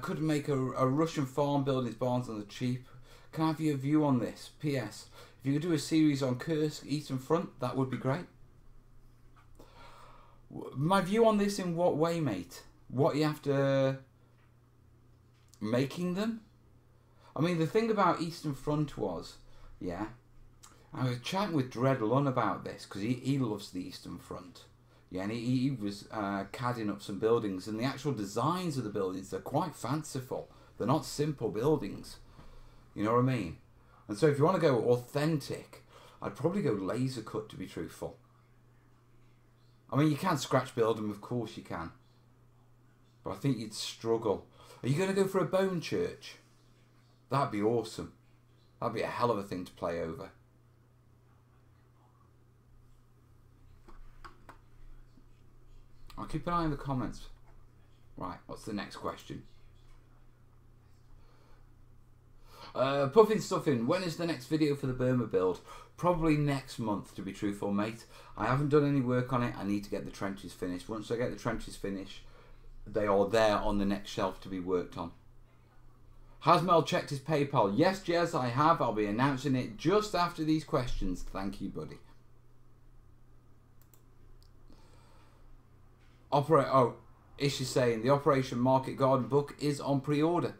S1: Could make a Russian farm building its barns on the cheap. Can I have your view on this? P.S. If you could do a series on Kursk, Eastern Front, that would be great. My view on this in what way, mate? What you have to... making them? I mean, the thing about Eastern Front was, yeah, I was chatting with Dreadlun about this, because he loves the Eastern Front. Yeah, and he was cadding up some buildings, and the actual designs of the buildings, they're quite fanciful. They're not simple buildings. You know what I mean? And so if you want to go authentic, I'd probably go laser cut, to be truthful. I mean, you can scratch build them, of course you can. But I think you'd struggle. Are you going to go for a bone church? That'd be awesome. That'd be a hell of a thing to play over. I'll keep an eye on the comments. Right, what's the next question? Puffin Stuffin, when is the next video for the Burma build? Probably next month, to be truthful, mate. I haven't done any work on it. I need to get the trenches finished. Once I get the trenches finished, they are there on the next shelf to be worked on. Has Mel checked his PayPal? Yes, Jez, I have. I'll be announcing it just after these questions. Thank you, buddy. Is she saying the Operation Market Garden book is on pre-order?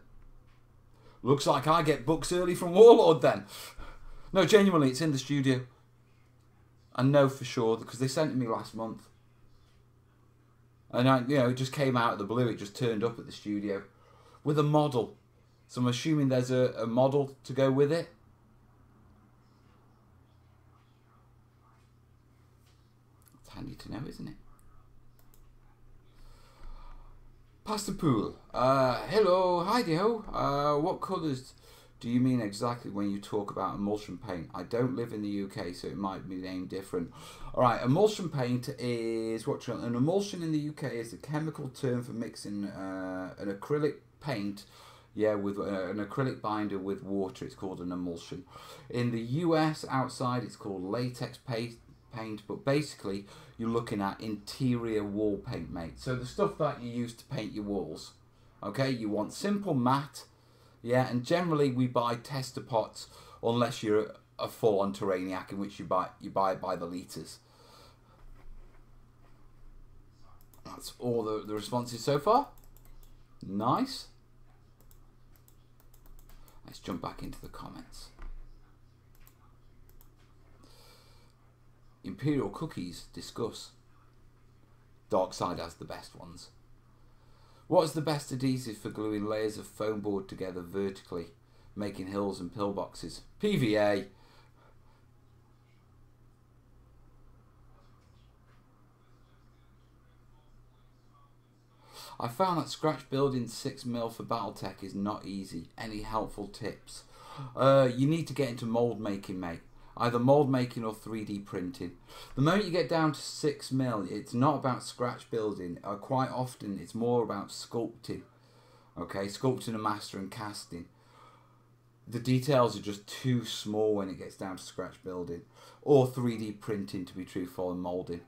S1: Looks like I get books early from Warlord then. No, genuinely, it's in the studio. I know for sure because they sent it me last month. And it just came out of the blue. It just turned up at the studio with a model. So I'm assuming there's a model to go with it. It's handy to know, isn't it? Pastor Pool. Hello, hi-de-ho. What colours do you mean exactly when you talk about emulsion paint? I don't live in the UK, so it might be named different. Alright, emulsion paint is... An emulsion in the UK is a chemical term for mixing an acrylic paint, yeah, with an acrylic binder with water. It's called an emulsion. In the US, outside, it's called latex paint, but basically you're looking at interior wall paint, mate. So the stuff that you use to paint your walls, okay, you want simple matte, yeah, and generally we buy tester pots unless you're a full-on terrainiac, in which you buy it by the litres. That's all the responses so far. Nice. Let's jump back into the comments. Imperial cookies, discuss. Dark Side has the best ones. What is the best adhesive for gluing layers of foam board together vertically, making hills and pillboxes? PVA. I found that scratch building 6mm for Battletech is not easy. Any helpful tips? You need to get into mould making, mate. Either mould making or 3D printing. The moment you get down to 6mm, it's not about scratch building. Quite often, it's more about sculpting. Okay, sculpting a master and casting. The details are just too small when it gets down to scratch building. Or 3D printing, to be truthful, and moulding.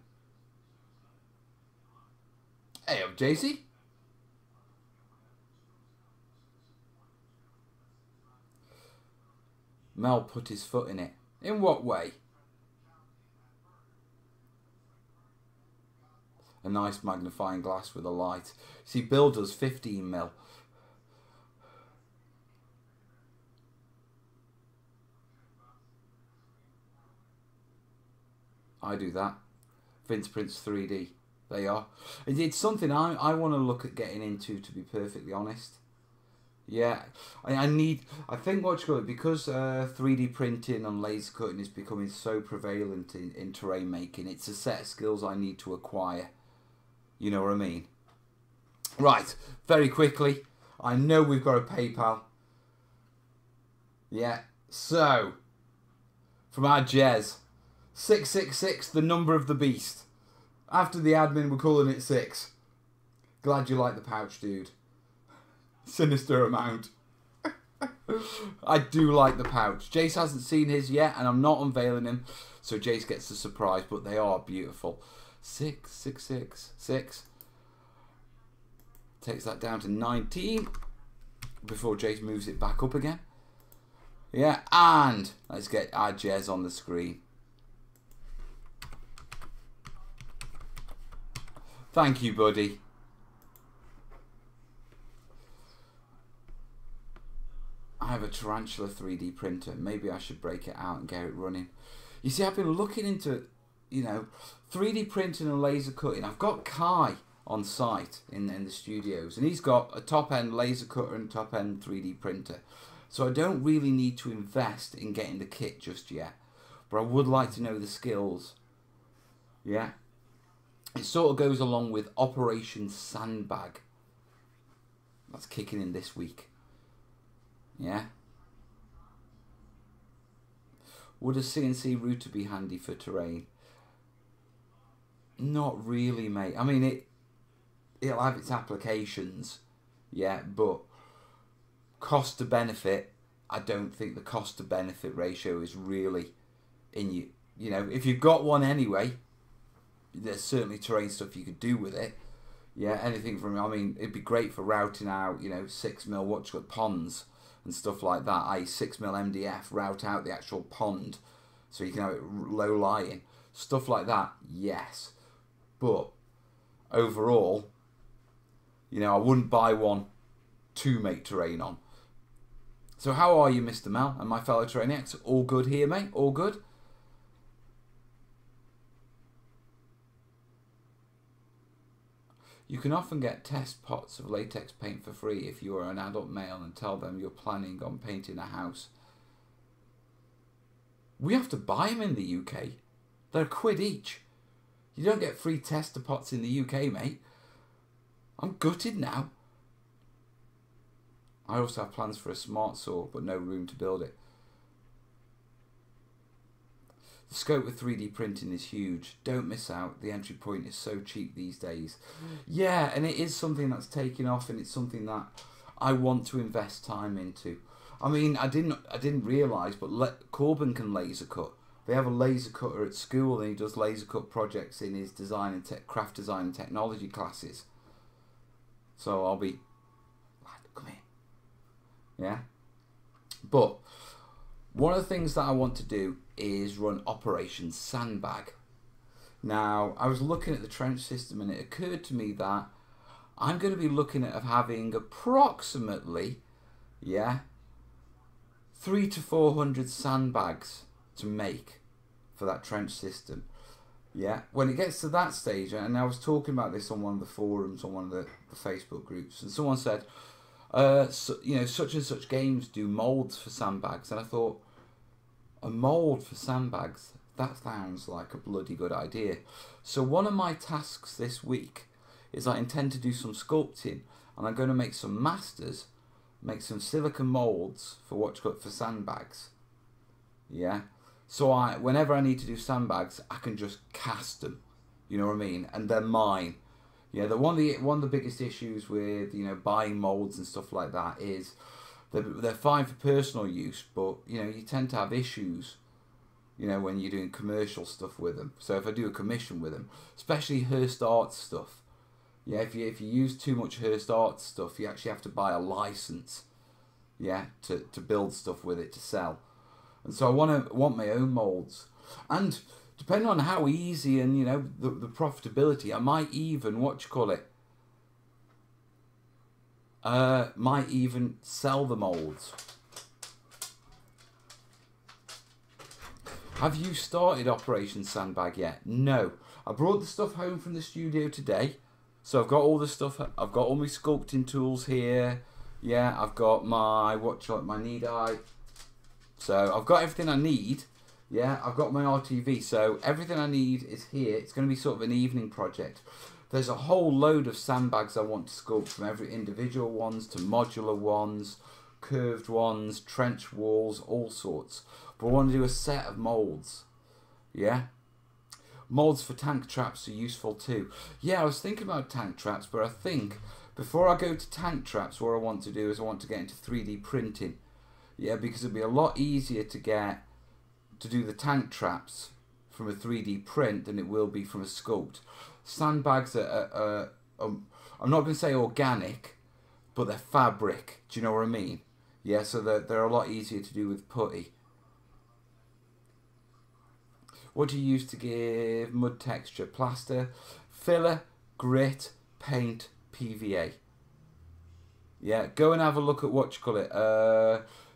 S1: Hey up, JC. Mel put his foot in it. In what way? A nice magnifying glass with a light. See, Bill does 15mm. I do that. Vince prints 3D. They are. It's something I want to look at getting into, to be perfectly honest. Yeah, I think what you call it, because 3D printing and laser cutting is becoming so prevalent in terrain making, it's a set of skills I need to acquire. You know what I mean? Right, very quickly, I know we've got a PayPal. Yeah, so, from our Jez, 666, the number of the beast. After the admin, we're calling it 6. Glad you like the pouch, dude. Sinister amount. I do like the pouch. Jace hasn't seen his yet, and I'm not unveiling him, so Jace gets the surprise, but they are beautiful. 6. Takes that down to 19 before Jace moves it back up again. Yeah, and let's get our Jez on the screen. Thank you, buddy. I have a tarantula 3D printer. Maybe I should break it out and get it running. You see, I've been looking into, 3D printing and laser cutting. I've got Kai on site in the studios, and he's got a top-end laser cutter and top-end 3D printer. So I don't really need to invest in getting the kit just yet. But I would like to know the skills. Yeah. It sort of goes along with Operation Sandbag. That's kicking in this week. Yeah. Would a CNC router be handy for terrain? Not really, mate. I mean, it'll have its applications, yeah, but cost to benefit, I don't think the cost to benefit ratio is really in you. You know, if you've got one anyway, there's certainly terrain stuff you could do with it. Yeah, anything from, I mean, it'd be great for routing out, 6mm ponds and stuff like that, i.e. 6mm MDF, route out the actual pond so you can have it low lying. Stuff like that, yes. But overall, I wouldn't buy one to make terrain on. So how are you, Mr. Mel and my fellow terrainiacs? All good here, mate? All good? You can often get test pots of latex paint for free if you are an adult male and tell them you're planning on painting a house. We have to buy them in the UK. They're £1 each. You don't get free tester pots in the UK, mate. I'm gutted now. I also have plans for a smart saw, but no room to build it. The scope with 3D printing is huge. Don't miss out. The entry point is so cheap these days. Yeah, and it is something that's taking off, and it's something that I want to invest time into. I mean, I didn't realise, but Corbin can laser cut. They have a laser cutter at school, and he does laser cut projects in his design and craft design and technology classes. So I'll be, come here. Yeah. But one of the things that I want to do is run Operation Sandbag. Now, I was looking at the trench system, and it occurred to me that I'm going to be looking at having approximately, 300 to 400 sandbags to make for that trench system. Yeah, when it gets to that stage, and I was talking about this on one of the forums, on one of the Facebook groups, and someone said, such and such games do molds for sandbags, and I thought, a mold for sandbags, that sounds like a bloody good idea. So one of my tasks this week is I intend to do some sculpting, and I'm going to make some masters, make some silicone molds for for sandbags. Yeah. So whenever I need to do sandbags, I can just cast them. You know what I mean? And they're mine. Yeah, one of the biggest issues with buying molds and stuff like that is they're fine for personal use, but you tend to have issues when you're doing commercial stuff with them. So if I do a commission with them, especially Hearst Arts stuff, if you use too much Hearst Arts stuff, you actually have to buy a license, to build stuff with it to sell. And so I want my own molds, and depending on how easy and the profitability, I might even might even sell the molds. Have you started Operation Sandbag yet? No. I brought the stuff home from the studio today. So I've got all the stuff, I've got all my sculpting tools here. Yeah, I've got my, my need eye. So I've got everything I need. Yeah, I've got my RTV. So everything I need is here. It's going to be sort of an evening project. There's a whole load of sandbags I want to sculpt, from every individual ones to modular ones, curved ones, trench walls, all sorts. But I want to do a set of molds. Yeah. Molds for tank traps are useful too. Yeah, I was thinking about tank traps, but I think before I go to tank traps, what I want to do is I want to get into 3D printing. Yeah, because it'll be a lot easier to do the tank traps from a 3D print than it will be from a sculpt. Sandbags are I'm not going to say organic, but they're fabric. Do you know what I mean? Yeah, so they're a lot easier to do with putty. What do you use to give mud texture? Plaster, filler, grit, paint, PVA. Yeah, go and have a look at what you call it.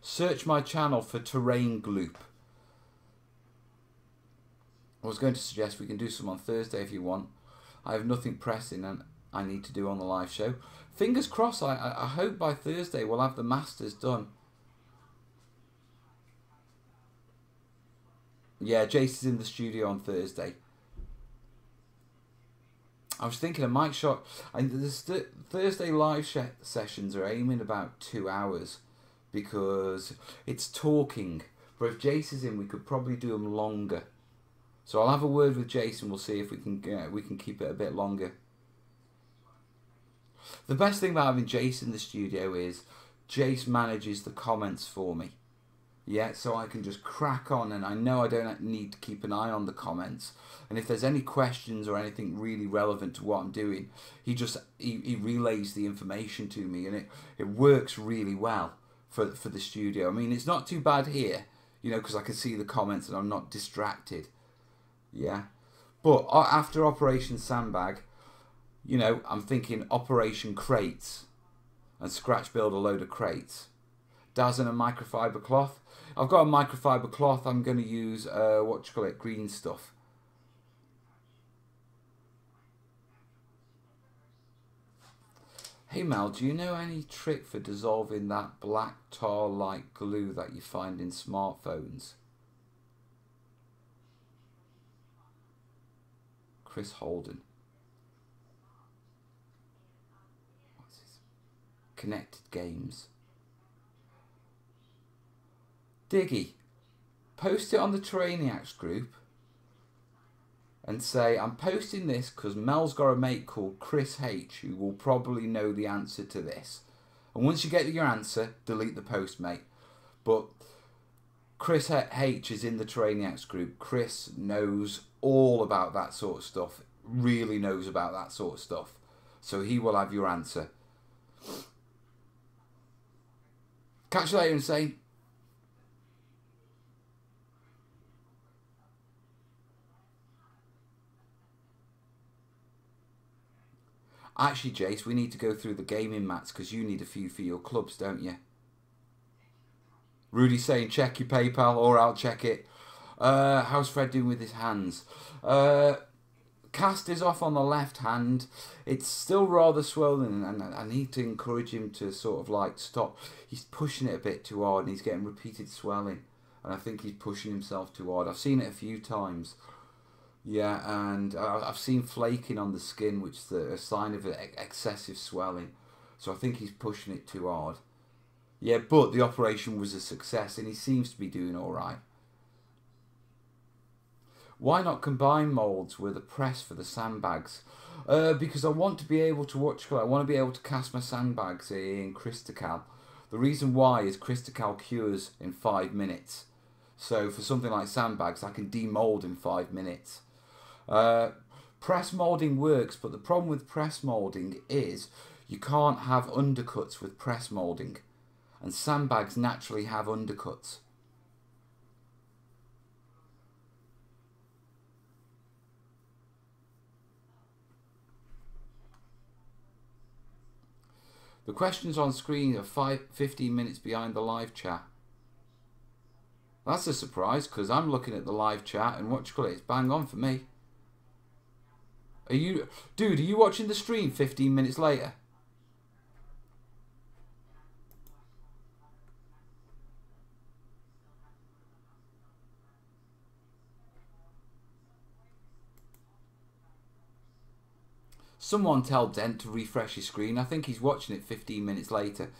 S1: Search my channel for terrain gloop. I was going to suggest we can do some on Thursday if you want. I have nothing pressing and I need to do on the live show. Fingers crossed, I hope by Thursday we'll have the masters done. Yeah, Jason's in the studio on Thursday. I was thinking a mic shot. And the Thursday live sessions are aiming about 2 hours because it's talking. But if Jason's in, we could probably do them longer. So I'll have a word with Jason. We'll see if we can keep it a bit longer. The best thing about having Jason in the studio is Jace manages the comments for me. Yeah, so I can just crack on, and I know I don't need to keep an eye on the comments. And if there's any questions or anything really relevant to what I'm doing, he relays the information to me, and it works really well for the studio. I mean, it's not too bad here, you know, because I can see the comments and I'm not distracted. Yeah, but after Operation Sandbag, you know, I'm thinking Operation Crates and scratch build a load of crates. Daz and a microfiber cloth. I've got a microfiber cloth. I'm going to use green stuff. Hey Mel, do you know any trick for dissolving that black tar-like glue that you find in smartphones? Chris Holden. What's this? Connected Games. Diggy, post it on the terrainiacs group and say, I'm posting this because Mel's got a mate called Chris H who will probably know the answer to this. And once you get your answer, delete the post, mate. But Chris H is in the terrainiacs group. Chris knows all about that sort of stuff. Really knows about that sort of stuff. So he will have your answer. Catch you later, Insane. Actually, Jace, we need to go through the gaming mats because you need a few for your clubs, don't you? Rudy's saying check your PayPal, or I'll check it. How's Fred doing with his hands? Cast is off on the left hand. It's still rather swollen, and I need to encourage him to sort of like stop. He's pushing it a bit too hard and he's getting repeated swelling, and I think he's pushing himself too hard. I've seen it a few times. Yeah, and I've seen flaking on the skin, which is a sign of excessive swelling. So I think he's pushing it too hard. Yeah, but the operation was a success and he seems to be doing alright. Why not combine moulds with a press for the sandbags? Because I want to be able to I want to be able to cast my sandbags in Cristacal. The reason why is Cristacal cures in 5 minutes. So for something like sandbags, I can demold in 5 minutes. Press moulding works, but the problem with press moulding is you can't have undercuts with press moulding, and sandbags naturally have undercuts. The questions on screen are 15 minutes behind the live chat. That's a surprise because I'm looking at the live chat and it's bang on for me. Dude, are you watching the stream 15 minutes later? Someone tell Dent to refresh his screen. I think he's watching it 15 minutes later.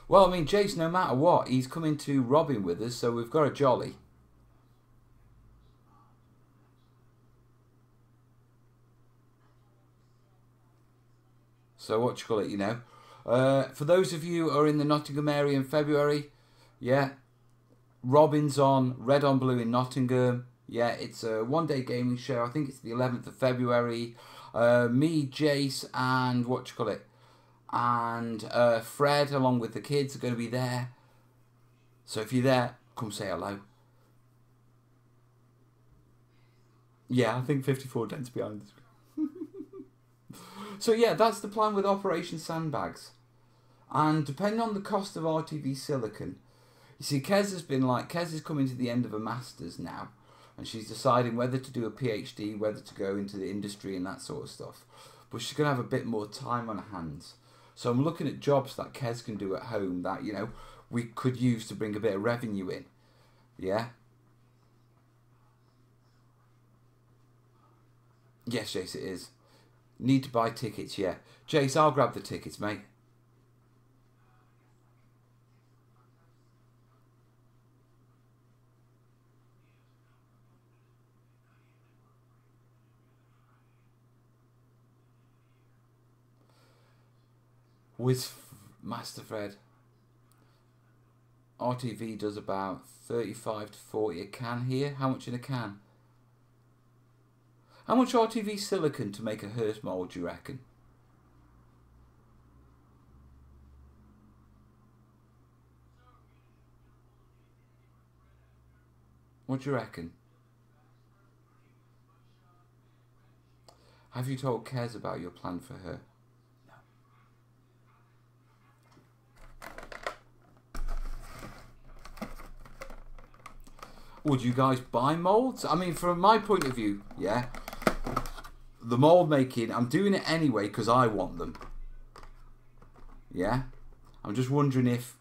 S1: Well, I mean, Jace, no matter what, he's coming to Robin with us, so we've got a jolly. So what you call it, you know. For those of you who are in the Nottingham area in February, yeah, Robin's on Red on Blue in Nottingham. Yeah, it's a one-day gaming show. I think it's the 11th of February. Me, Jace, and what you call it, and Fred, along with the kids, are going to be there. So if you're there, come say hello. Yeah, I think 54 Dent's behind the screen. So yeah, that's the plan with Operation Sandbags. And depending on the cost of RTV Silicon, you see, Kez is coming to the end of a master's now, and she's deciding whether to do a PhD, whether to go into the industry and that sort of stuff. But she's going to have a bit more time on her hands. So I'm looking at jobs that Kez can do at home that, you know, we could use to bring a bit of revenue in. Yeah? Yes, Jace, it is. Need to buy tickets, yeah. Jace, I'll grab the tickets, mate. Master Fred. RTV does about 35 to 40 a can here. How much in a can? How much RTV silicon to make a hearse mould, do you reckon? What do you reckon? Have you told Kez about your plan for her? Would you guys buy moulds? I mean, from my point of view, yeah, the mould making, I'm doing it anyway because I want them. Yeah? I'm just wondering if...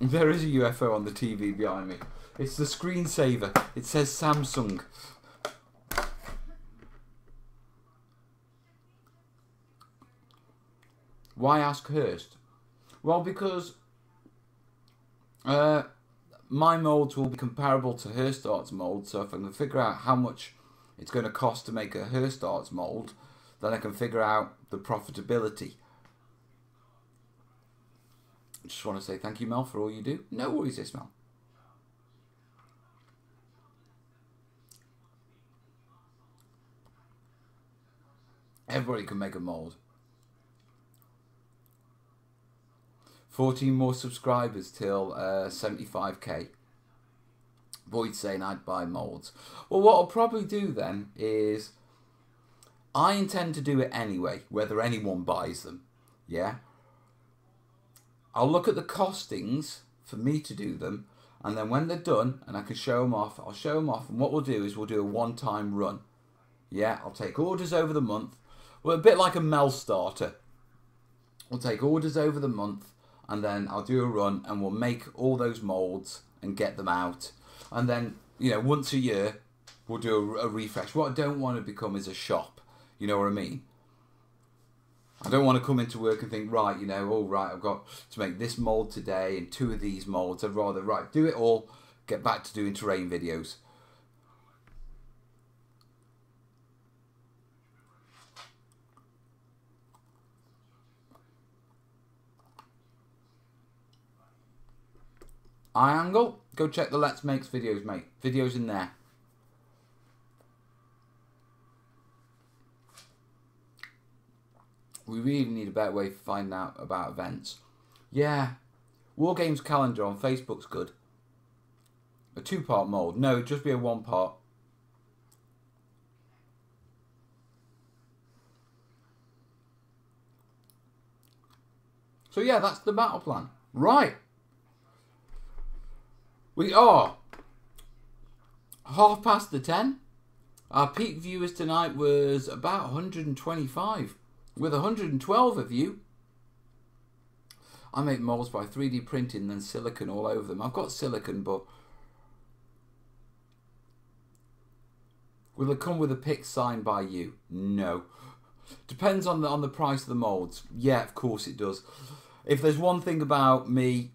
S1: There is a UFO on the TV behind me. It's the screensaver. It says Samsung. Why ask Hurst? Well, because... my moulds will be comparable to Hurst Arts mould, so if I can figure out how much it's going to cost to make a Hurst Arts mould, then I can figure out the profitability. I just want to say thank you, Mel, for all you do. No worries, Ismail. Everybody can make a mould. 14 more subscribers till 75k. Boyd's saying I'd buy moulds. Well, what I'll probably do then is I intend to do it anyway, whether anyone buys them. Yeah? I'll look at the costings for me to do them, and then when they're done and I can show them off, I'll show them off, and what we'll do is we'll do a one-time run. Yeah? I'll take orders over the month. Well, a bit like a Mel starter. We'll take orders over the month, and then I'll do a run and we'll make all those moulds and get them out. And then, you know, once a year, we'll do a refresh. What I don't want to become is a shop. You know what I mean? I don't want to come into work and think, right, you know, all right, I've got to make this mould today and 2 of these moulds. I'd rather, right, do it all, get back to doing terrain videos. Iangle, go check the Let's Makes videos, mate. Videos in there. We really need a better way to find out about events. Yeah. Wargames calendar on Facebook's good. A 2-part mould. No, it'd just be a 1-part. So yeah, that's the battle plan. Right. We are 10:30. Our peak viewers tonight was about 125, with 112 of you. I make molds by 3D printing and then silicone all over them. I've got silicone, but will it come with a pic signed by you? No. Depends on the price of the molds. Yeah, of course it does. If there's one thing about me,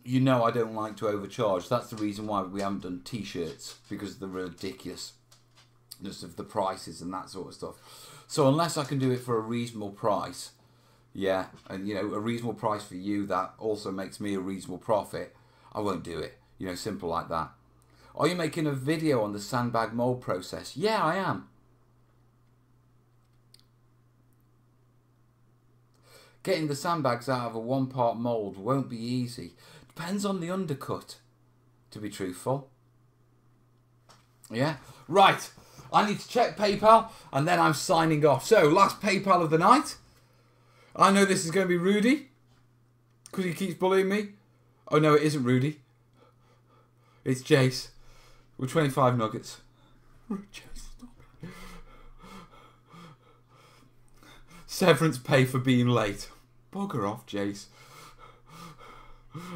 S1: you know I don't like to overcharge. That's the reason why we haven't done t-shirts, because they're ridiculous. Just of the prices and that sort of stuff. So unless I can do it for a reasonable price, yeah, and you know, a reasonable price for you that also makes me a reasonable profit, I won't do it. You know, simple like that. Are you making a video on the sandbag mold process? Yeah, I am. Getting the sandbags out of a one-part mold won't be easy. Depends on the undercut, to be truthful. Yeah, right. I need to check PayPal and then I'm signing off. So, last PayPal of the night. I know this is going to be Rudy because he keeps bullying me. Oh no, it isn't Rudy. It's Jace with 25 nuggets. Jace, stop it. Severance pay for being late. Bugger off, Jace.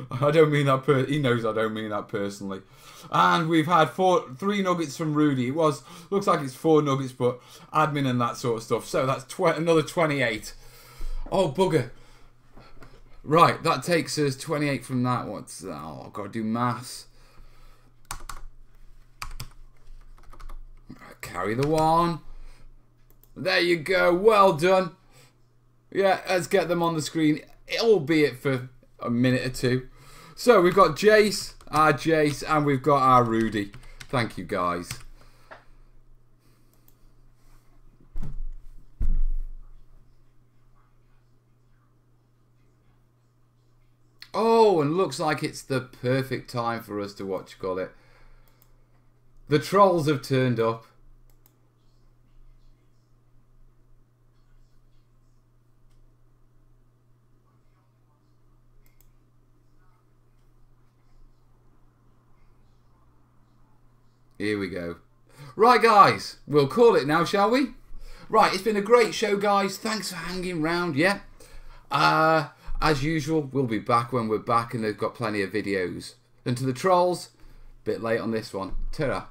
S1: I don't mean that. He knows I don't mean that personally. And we've had 3 nuggets from Rudy. It looks like it's 4 nuggets, but admin and that sort of stuff. So that's another 28. Oh bugger! Right, that takes us 28 from that. What's that? Oh, I've got to do maths. Carry the 1. There you go. Well done. Yeah, let's get them on the screen, albeit for a minute or 2. So we've got Jace, our Jace, and we've got our Rudy. Thank you, guys. Oh, and looks like it's the perfect time for us to what you call it. The trolls have turned up. Here we go. Right, guys, we'll call it now, shall we? Right, it's been a great show, guys. Thanks for hanging round, yeah? As usual, we'll be back when we're back and they've got plenty of videos. And to the trolls, bit late on this one. Ta-ra.